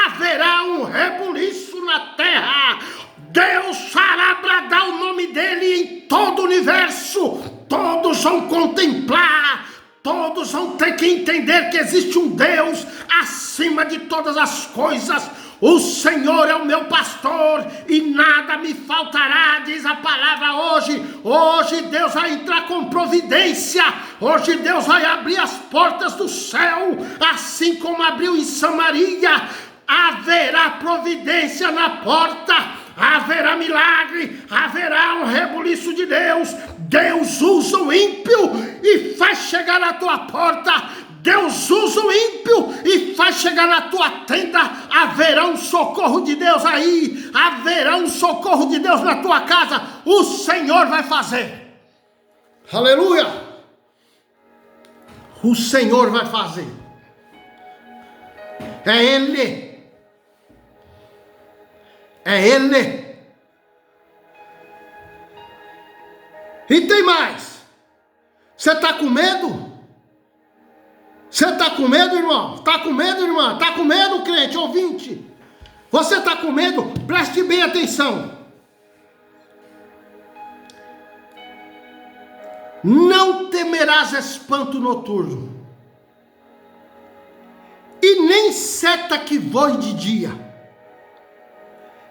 Haverá um rebuliço na terra. Deus fará bradar o nome dele em todo o universo. Todos vão contemplar. Todos vão ter que entender que existe um Deus acima de todas as coisas. O Senhor é o meu pastor e nada me faltará, diz a palavra hoje. Hoje Deus vai entrar com providência. Hoje Deus vai abrir as portas do céu, assim como abriu em Samaria. Haverá providência na porta. Haverá milagre, haverá um rebuliço de Deus. Deus usa o ímpio e faz chegar na tua porta. Deus usa o ímpio e faz chegar na tua tenda. Haverá um socorro de Deus aí. Haverá um socorro de Deus na tua casa. O Senhor vai fazer. Aleluia. O Senhor vai fazer. É Ele. É Ele. E tem mais. Você está com medo? Você está com medo, irmão? Está com medo, irmã? Está com medo, crente, ouvinte? Você está com medo? Preste bem atenção. Não temerás espanto noturno, e nem seta que voe de dia,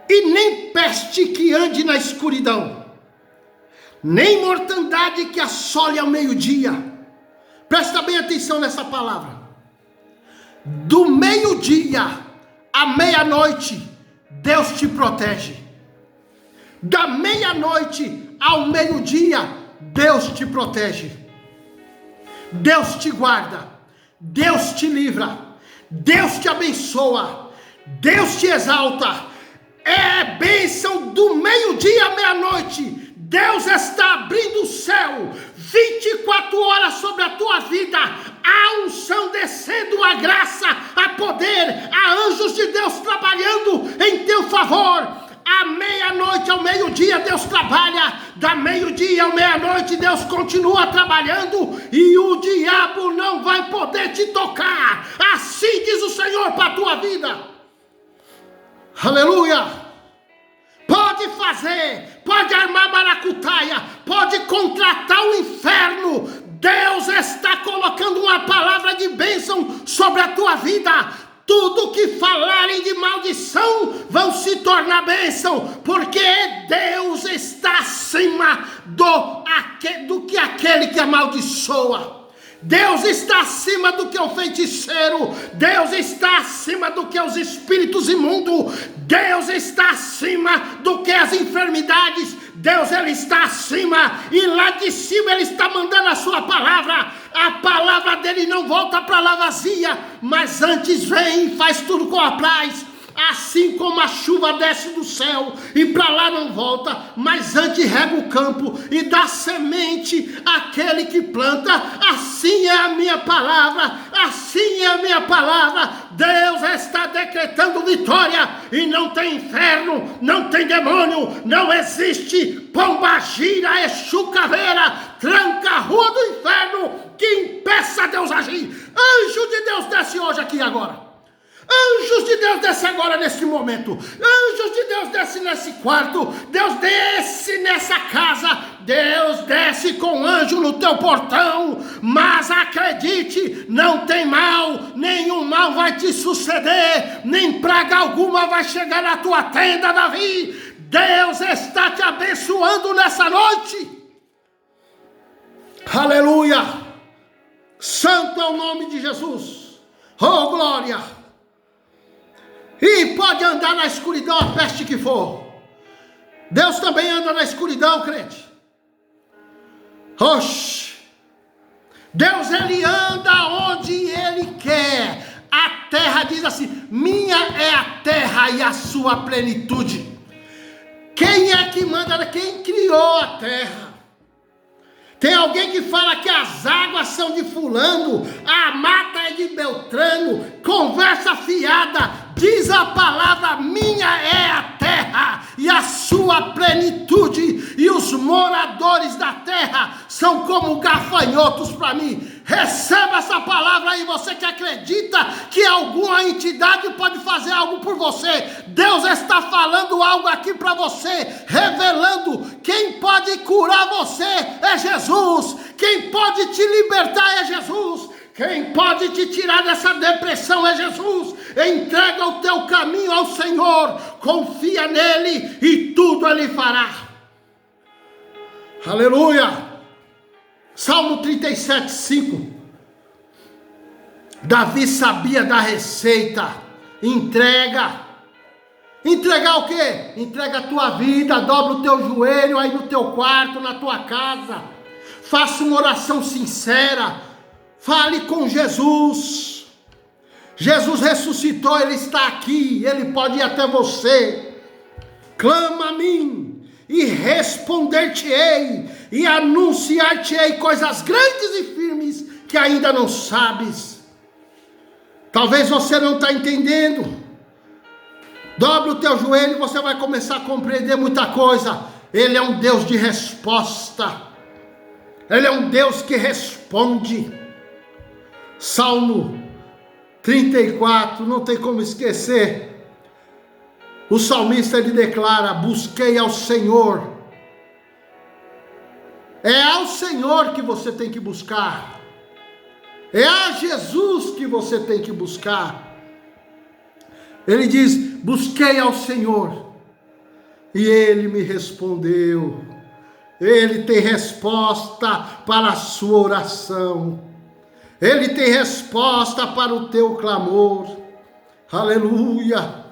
e nem peste que ande na escuridão, nem mortandade que assole ao meio-dia. Presta bem atenção nessa palavra. Do meio-dia à meia-noite, Deus te protege. Da meia-noite ao meio-dia, Deus te protege. Deus te guarda. Deus te livra. Deus te abençoa. Deus te exalta. É bênção do meio-dia à meia-noite. Deus está abrindo o céu 24 horas sobre a tua vida. A unção descendo, a graça, a poder, a anjos de Deus trabalhando em teu favor. À meia-noite ao meio-dia Deus trabalha. Da meio-dia ao meia-noite Deus continua trabalhando. E o diabo não vai poder te tocar. Assim diz o Senhor para a tua vida. Aleluia. Pode fazer, pode armar maracutaia, pode contratar o inferno. Deus está colocando uma palavra de bênção sobre a tua vida. Tudo que falarem de maldição vão se tornar bênção, porque Deus está acima do que aquele que amaldiçoa. Deus está acima do que o feiticeiro. Deus está acima do que os espíritos imundos. Deus está acima do que as enfermidades. Deus, Ele está acima. E lá de cima Ele está mandando a sua palavra. A palavra dEle não volta para lá vazia, mas antes vem e faz tudo com apraz. Assim como a chuva desce do céu e para lá não volta, mas antes rega o campo e dá semente àquele que planta, assim é a minha palavra, assim é a minha palavra. Deus está decretando vitória e não tem inferno, não tem demônio, não existe pombagira, exu, caveira, tranca a rua do inferno que impeça Deus agir. Anjo de Deus desce hoje aqui agora. Anjos de Deus desce agora nesse momento. Anjos de Deus desce nesse quarto. Deus desce nessa casa. Deus desce com anjo no teu portão. Mas acredite, não tem mal. Nenhum mal vai te suceder. Nem praga alguma vai chegar na tua tenda, Davi. Deus está te abençoando nessa noite. Aleluia. Santo é o nome de Jesus. Oh, glória. E pode andar na escuridão a peste que for. Deus também anda na escuridão, crente. Oxe. Deus, Ele anda onde Ele quer. A terra diz assim: minha é a terra e a sua plenitude. Quem é que manda? Quem criou a terra? Tem alguém que fala que as águas são de fulano, a mata é de Beltrano, conversa fiada. Diz a palavra: minha é a terra e a sua plenitude, e os moradores da terra são como gafanhotos para mim. Receba essa palavra aí, você que acredita que alguma entidade pode fazer algo por você. Deus está falando algo aqui para você, revelando: quem pode curar você é Jesus, quem pode te libertar é Jesus, quem pode te tirar dessa depressão é Jesus. Entrega o teu caminho ao Senhor, confia nele e tudo ele fará. Aleluia. Salmo 37:5. Davi sabia da receita. Entregar o quê? Entrega a tua vida, dobra o teu joelho aí no teu quarto, na tua casa. Faça uma oração sincera. Fale com Jesus. Jesus ressuscitou, ele está aqui, ele pode ir até você. Clama a mim e responder-te-ei e anunciar-te-ei coisas grandes e firmes que ainda não sabes. Talvez você não está entendendo. Dobre o teu joelho e você vai começar a compreender muita coisa. Ele é um Deus de resposta. Ele é um Deus que responde. Salmo 34, não tem como esquecer. O salmista ele declara: busquei ao Senhor. É ao Senhor que você tem que buscar. É a Jesus que você tem que buscar. Ele diz: busquei ao Senhor e Ele me respondeu. Ele tem resposta para a sua oração. Ele tem resposta para o teu clamor. Aleluia.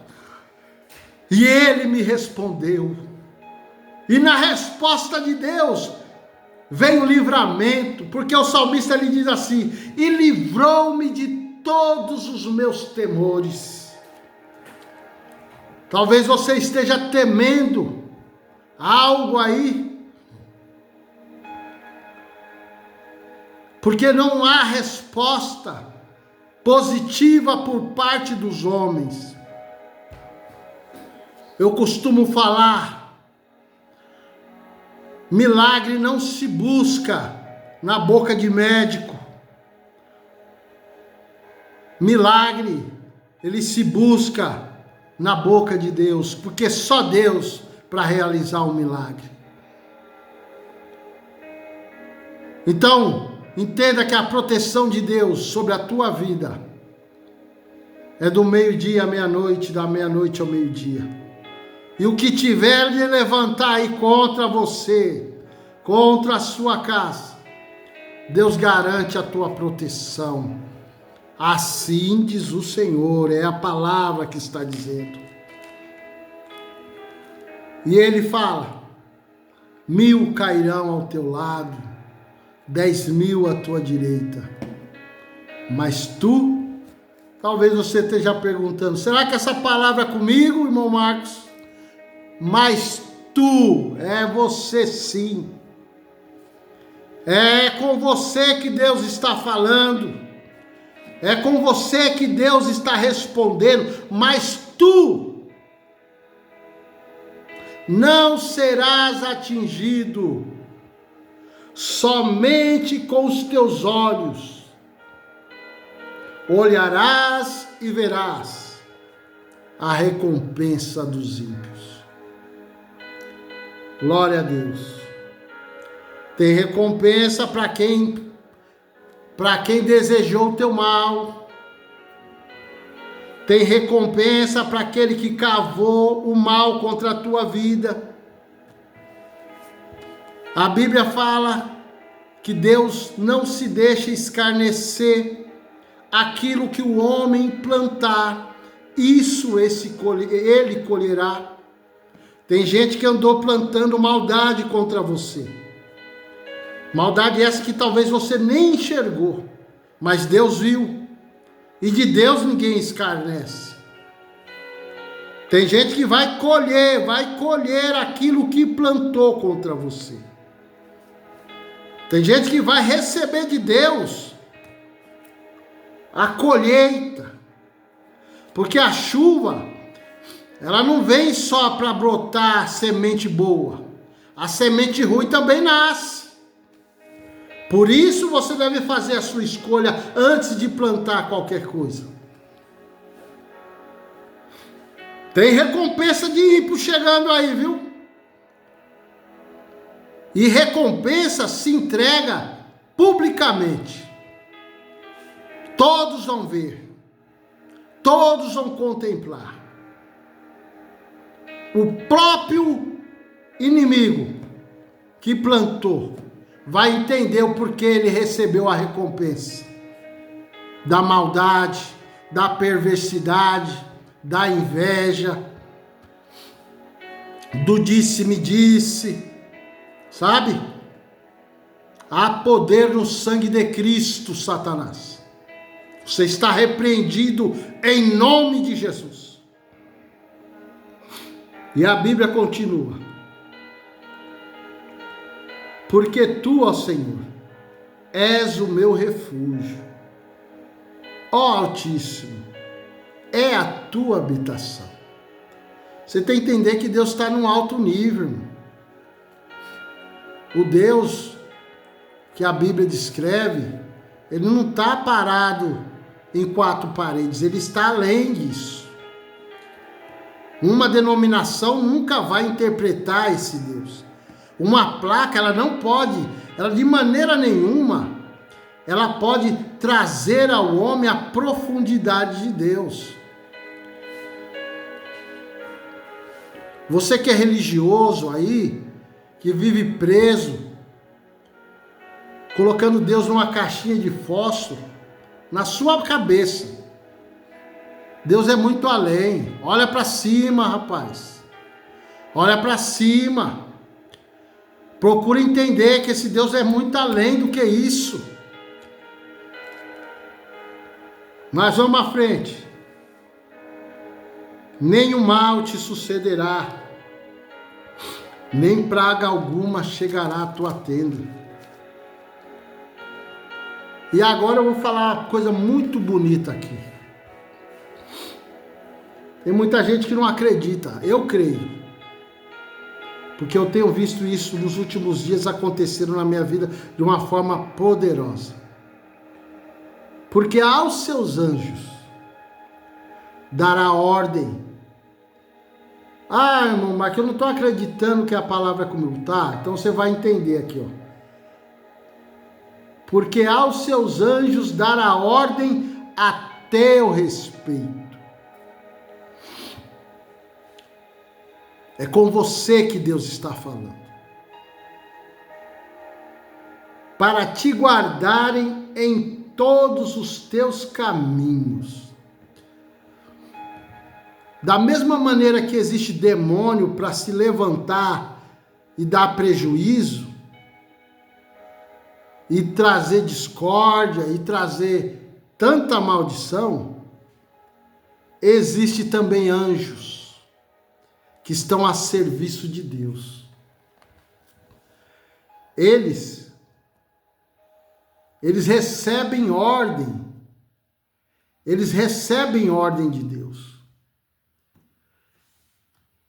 E Ele me respondeu. E na resposta de Deus vem o livramento, porque o salmista ele diz assim: e livrou-me de todos os meus temores. Talvez você esteja temendo algo aí, porque não há resposta positiva por parte dos homens. Eu costumo falar: milagre não se busca na boca de médico. Milagre, ele se busca na boca de Deus, porque só Deus para realizar um milagre. Então, entenda que a proteção de Deus sobre a tua vida é do meio-dia à meia-noite, da meia-noite ao meio-dia. E o que tiver de levantar aí contra você, contra a sua casa, Deus garante a tua proteção. Assim diz o Senhor, é a palavra que está dizendo. E Ele fala: 1000 cairão ao teu lado, 10.000 à tua direita, mas tu, talvez você esteja perguntando: será que essa palavra é comigo, irmão Marcos? Mas tu, é você sim. É com você que Deus está falando. É com você que Deus está respondendo. Mas tu não serás atingido. Somente com os teus olhos olharás e verás a recompensa dos ímpios. Glória a Deus. Tem recompensa para quem desejou o teu mal. Tem recompensa para aquele que cavou o mal contra a tua vida. A Bíblia fala que Deus não se deixa escarnecer. Aquilo que o homem plantar, isso ele colherá. Tem gente que andou plantando maldade contra você. Maldade essa que talvez você nem enxergou, mas Deus viu. E de Deus ninguém escarnece. Tem gente que vai colher aquilo que plantou contra você. Tem gente que vai receber de Deus a colheita. Porque a chuva, ela não vem só para brotar semente boa. A semente ruim também nasce. Por isso você deve fazer a sua escolha antes de plantar qualquer coisa. Tem recompensa de ímpio chegando aí, viu? E recompensa se entrega publicamente. Todos vão ver. Todos vão contemplar. O próprio inimigo que plantou vai entender o porquê ele recebeu a recompensa da maldade, da perversidade, da inveja, do disse-me-disse, sabe? Há poder no sangue de Cristo, Satanás. Você está repreendido em nome de Jesus. E a Bíblia continua. Porque tu, ó Senhor, és o meu refúgio. Ó Altíssimo, é a tua habitação. Você tem que entender que Deus está num alto nível, irmão. O Deus que a Bíblia descreve, ele não está parado em quatro paredes, ele está além disso. Uma denominação nunca vai interpretar esse Deus. Uma placa, ela não pode, ela de maneira nenhuma, ela pode trazer ao homem a profundidade de Deus. Você que é religioso aí, que vive preso, colocando Deus numa caixinha de fósforo, na sua cabeça. Deus é muito além. Olha para cima, rapaz. Olha para cima. Procura entender que esse Deus é muito além do que isso. Mas vamos à frente. Nem o mal te sucederá, nem praga alguma chegará à tua tenda. E agora eu vou falar uma coisa muito bonita aqui. Tem muita gente que não acredita. Eu creio. Porque eu tenho visto isso nos últimos dias acontecer na minha vida de uma forma poderosa. Porque aos seus anjos dará ordem. Ah, irmão, mas que eu não estou acreditando que a palavra é comigo. Tá, então você vai entender aqui, ó. Porque aos seus anjos dará ordem a teu respeito. É com você que Deus está falando. Para te guardarem em todos os teus caminhos. Da mesma maneira que existe demônio para se levantar e dar prejuízo, e trazer discórdia, e trazer tanta maldição, existe também anjos que estão a serviço de Deus. Eles recebem ordem. Eles recebem ordem de Deus.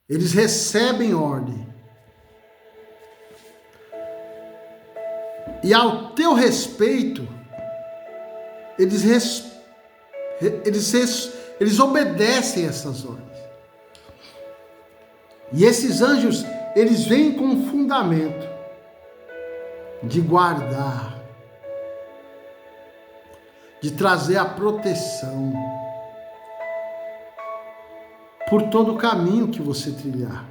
Eles recebem ordem. E ao teu respeito, eles obedecem essas ordens. E esses anjos, eles vêm com um fundamento de guardar, de trazer a proteção por todo o caminho que você trilhar.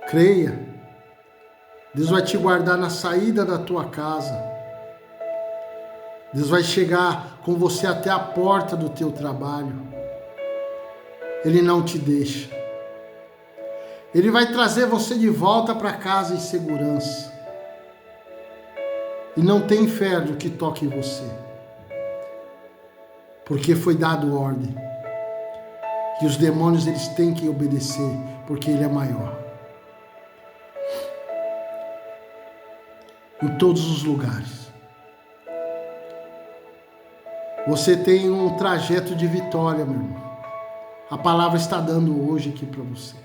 Creia, Deus vai te guardar na saída da tua casa. Deus vai chegar com você até a porta do teu trabalho. Ele não te deixa. Ele vai trazer você de volta para casa em segurança. E não tem inferno que toque em você. Porque foi dado ordem. Que os demônios eles têm que obedecer, porque ele é maior. Em todos os lugares. Você tem um trajeto de vitória, meu irmão. a palavra está dando hoje aqui para você.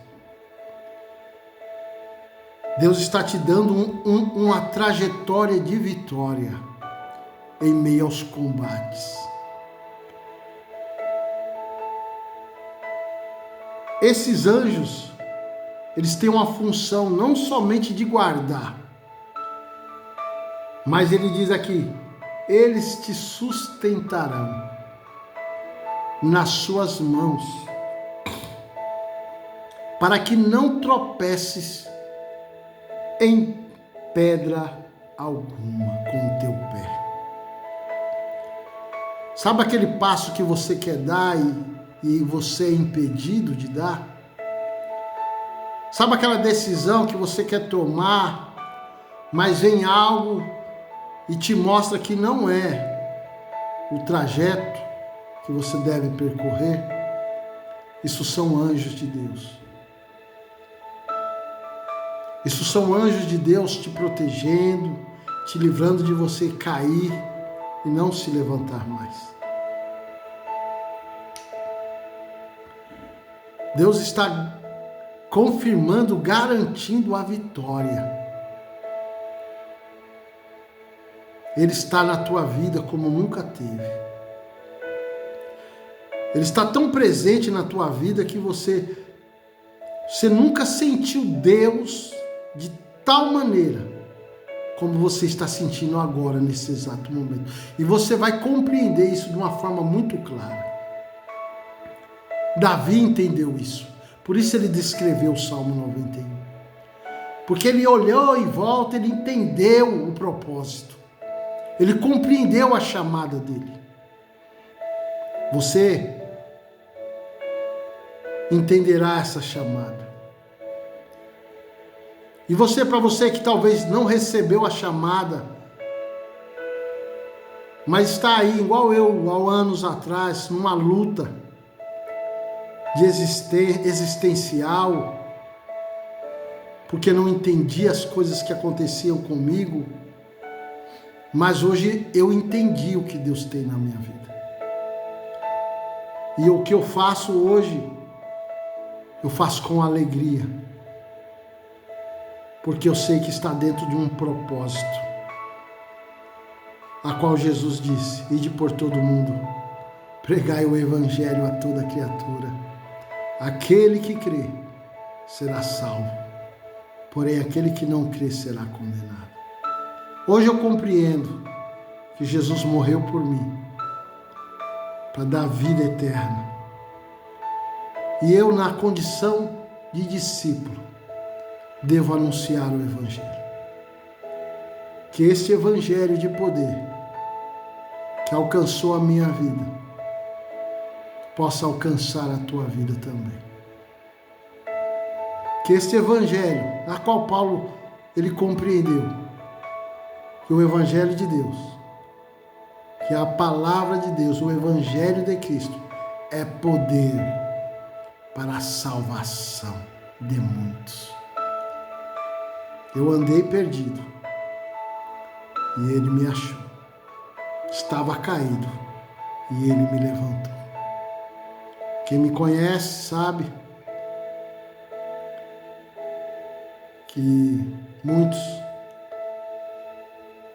Deus está te dando uma trajetória de vitória em meio aos combates. Esses anjos, eles têm uma função não somente de guardar, mas ele diz aqui, eles te sustentarão nas suas mãos, para que não tropeces em pedra alguma com o teu pé. Sabe aquele passo que você quer dar e você é impedido de dar? Sabe aquela decisão que você quer tomar, mas vem algo e te mostra que não é o trajeto que você deve percorrer? Isso são anjos de Deus. Isso são anjos de Deus te protegendo, te livrando de você cair e não se levantar mais. Deus está confirmando, garantindo a vitória. Ele está na tua vida como nunca teve. Ele está tão presente na tua vida que você nunca sentiu Deus de tal maneira como você está sentindo agora, nesse exato momento. E você vai compreender isso de uma forma muito clara. Davi entendeu isso. Por isso ele descreveu o Salmo 91. Porque ele olhou em volta, ele entendeu o propósito. Ele compreendeu a chamada dele. Você entenderá essa chamada. E para você que talvez não recebeu a chamada, mas está aí, igual eu, há anos atrás, numa luta de existencial, porque não entendi as coisas que aconteciam comigo, mas hoje eu entendi o que Deus tem na minha vida. E o que eu faço hoje, eu faço com alegria, porque eu sei que está dentro de um propósito, a qual Jesus disse: ide por todo mundo, pregai o evangelho a toda criatura. Aquele que crê será salvo, porém aquele que não crê será condenado. Hoje eu compreendo que Jesus morreu por mim, para dar vida eterna. E eu, na condição de discípulo, devo anunciar o Evangelho. Que esse Evangelho de poder, que alcançou a minha vida, possa alcançar a tua vida também. Que este Evangelho, na qual Paulo ele compreendeu, que o Evangelho de Deus, que a palavra de Deus, o Evangelho de Cristo, é poder para a salvação de muitos. Eu andei perdido e Ele me achou. Estava caído e Ele me levantou. Quem me conhece sabe que muitos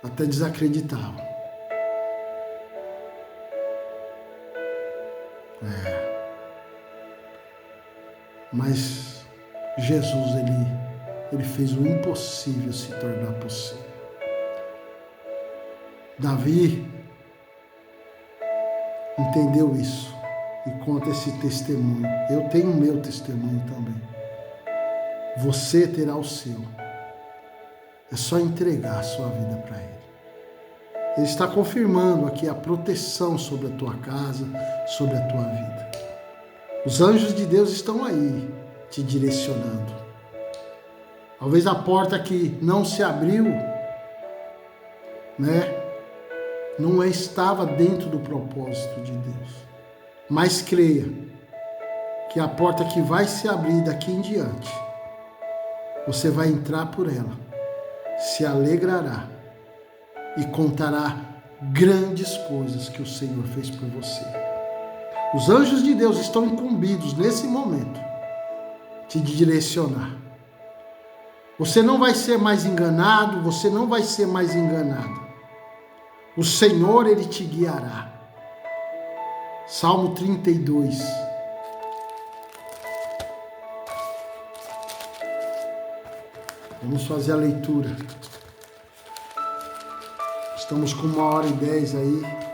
até desacreditavam. Mas Jesus, ele fez o impossível se tornar possível. Davi entendeu isso e conta esse testemunho. Eu tenho o meu testemunho também. Você terá o seu. É só entregar a sua vida para Ele. Ele está confirmando aqui a proteção sobre a tua casa, sobre a tua vida. Os anjos de Deus estão aí, te direcionando. Talvez a porta que não se abriu, não estava dentro do propósito de Deus. Mas creia que a porta que vai se abrir daqui em diante, você vai entrar por ela, se alegrará e contará grandes coisas que o Senhor fez por você. Os anjos de Deus estão incumbidos nesse momento de te direcionar. Você não vai ser mais enganado, você não vai ser mais enganado. O Senhor, Ele te guiará. Salmo 32. Vamos fazer a leitura. Estamos com 1h10 aí.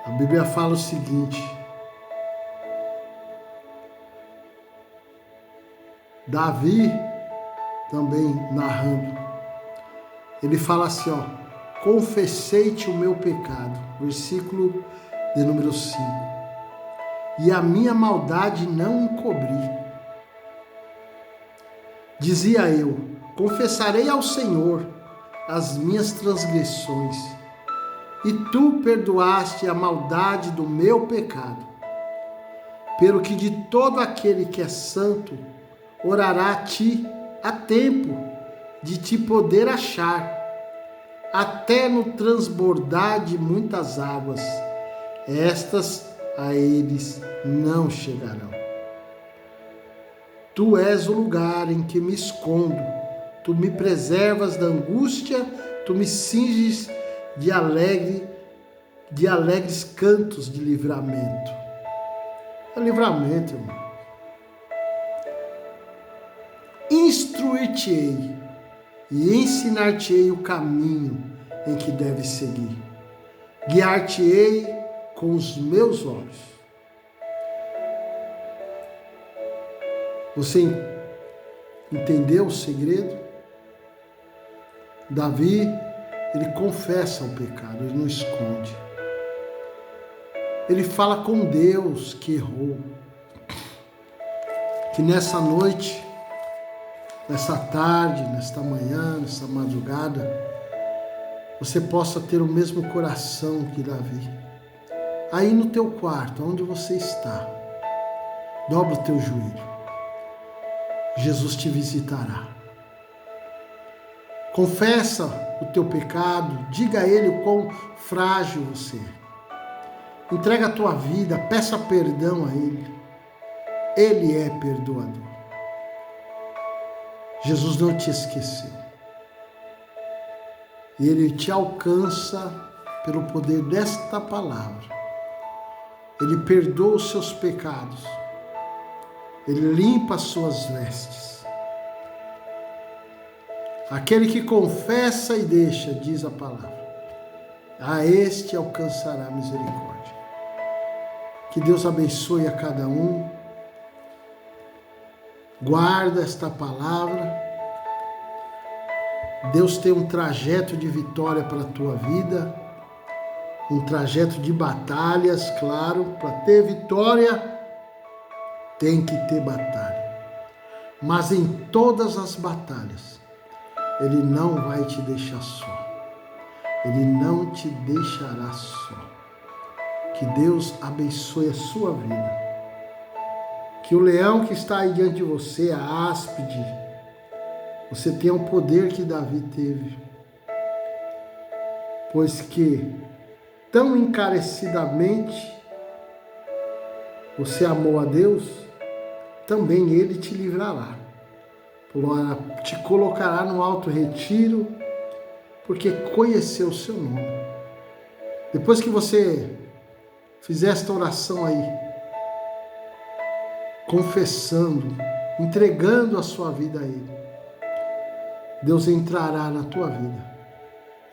A Bíblia fala o seguinte: Davi, também narrando, ele fala assim, confessei-te o meu pecado, versículo de número 5, e a minha maldade não encobri. Dizia eu, confessarei ao Senhor as minhas transgressões, e tu perdoaste a maldade do meu pecado. Pelo que de todo aquele que é santo orará a ti a tempo de te poder achar, até no transbordar de muitas águas, estas a eles não chegarão. Tu és o lugar em que me escondo, tu me preservas da angústia, tu me cinges de alegres cantos de livramento. É livramento, irmão. Instruir-te-ei e ensinar-te-ei o caminho em que deves seguir. Guiar-te-ei com os meus olhos. Você entendeu o segredo? Davi, ele confessa o pecado, ele não esconde. Ele fala com Deus que errou. Que nessa noite, nessa tarde, nesta manhã, nessa madrugada, você possa ter o mesmo coração que Davi. Aí no teu quarto, onde você está, dobra o teu joelho. Jesus te visitará. Confessa o teu pecado, diga a Ele o quão frágil você é. Entrega a tua vida, peça perdão a Ele. Ele é perdoador. Jesus não te esqueceu. E Ele te alcança pelo poder desta palavra. Ele perdoa os seus pecados. Ele limpa as suas vestes. Aquele que confessa e deixa, diz a palavra, a este alcançará misericórdia. Que Deus abençoe a cada um. Guarda esta palavra. Deus tem um trajeto de vitória para a tua vida, um trajeto de batalhas, claro. Para ter vitória, tem que ter batalha. Mas em todas as batalhas, Ele não vai te deixar só. Ele não te deixará só. Que Deus abençoe a sua vida. Que o leão que está aí diante de você, a áspide, você tenha o poder que Davi teve. Pois que tão encarecidamente você amou a Deus, também Ele te livrará. Te colocará no alto retiro, porque conheceu o seu nome. Depois que você fizer esta oração aí, confessando, entregando a sua vida a Ele, Deus entrará na tua vida.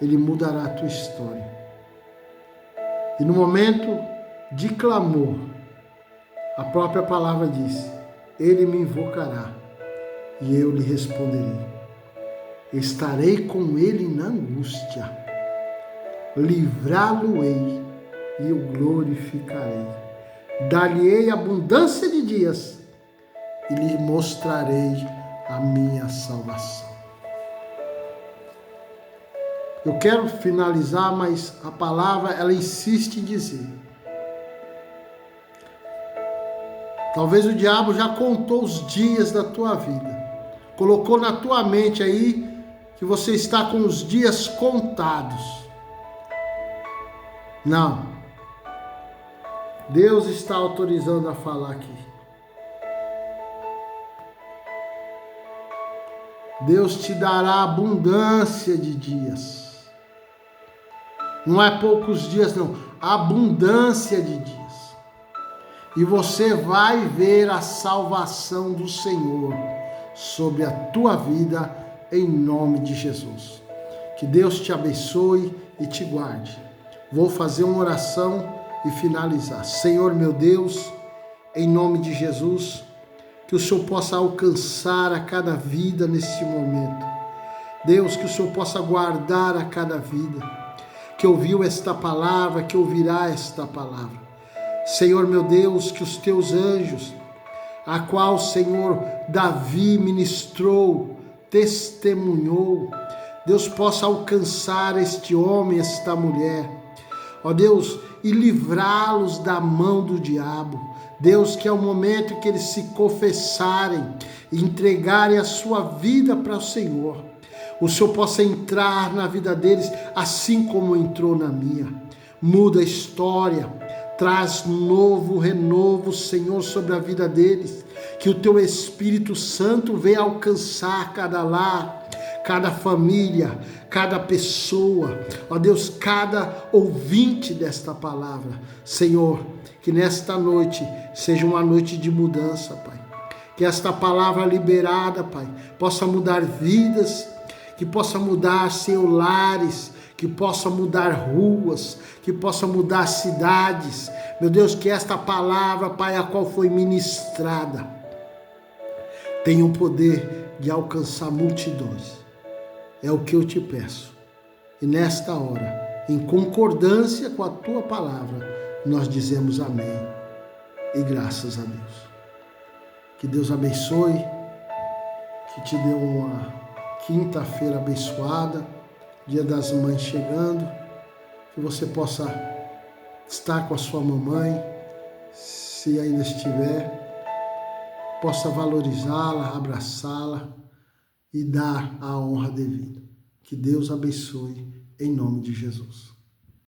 Ele mudará a tua história. E no momento de clamor, a própria palavra diz, Ele me invocará e eu lhe responderei. Estarei com ele na angústia, livrá-lo-ei e o glorificarei. Dar-lhe-ei abundância de dias e lhe mostrarei a minha salvação. Eu quero finalizar, mas a palavra ela insiste em dizer: Talvez o diabo já contou os dias da tua vida. Colocou na tua mente aí que você está com os dias contados. Não. Deus está autorizando a falar aqui. Deus te dará abundância de dias. Não é poucos dias, não. Abundância de dias. E você vai ver a salvação do Senhor sobre a tua vida, em nome de Jesus. Que Deus te abençoe e te guarde. Vou fazer uma oração e finalizar. Senhor meu Deus, em nome de Jesus, que o Senhor possa alcançar a cada vida neste momento. Deus, que o Senhor possa guardar a cada vida que ouviu esta palavra, que ouvirá esta palavra. Senhor meu Deus, que os teus anjos, a qual, Senhor, Davi ministrou, testemunhou, Deus possa alcançar este homem, esta mulher, ó Deus, e livrá-los da mão do diabo. Deus, que é o momento que eles se confessarem, entregarem a sua vida para o Senhor, o Senhor possa entrar na vida deles, assim como entrou na minha. Muda a história, traz novo renovo, Senhor, sobre a vida deles. Que o teu Espírito Santo venha alcançar cada lar, cada família, cada pessoa, ó Deus, cada ouvinte desta palavra. Senhor, que nesta noite seja uma noite de mudança, Pai. Que esta palavra liberada, Pai, possa mudar vidas, que possa mudar, Senhor, lares, que possa mudar ruas, que possa mudar cidades. Meu Deus, que esta palavra, Pai, a qual foi ministrada, tenha o poder de alcançar multidões. É o que eu te peço. E nesta hora, em concordância com a tua palavra, nós dizemos amém e graças a Deus. Que Deus abençoe, que te dê uma quinta-feira abençoada, Dia das Mães chegando, que você possa estar com a sua mamãe, se ainda estiver, possa valorizá-la, abraçá-la e dar a honra devida. Que Deus abençoe, em nome de Jesus.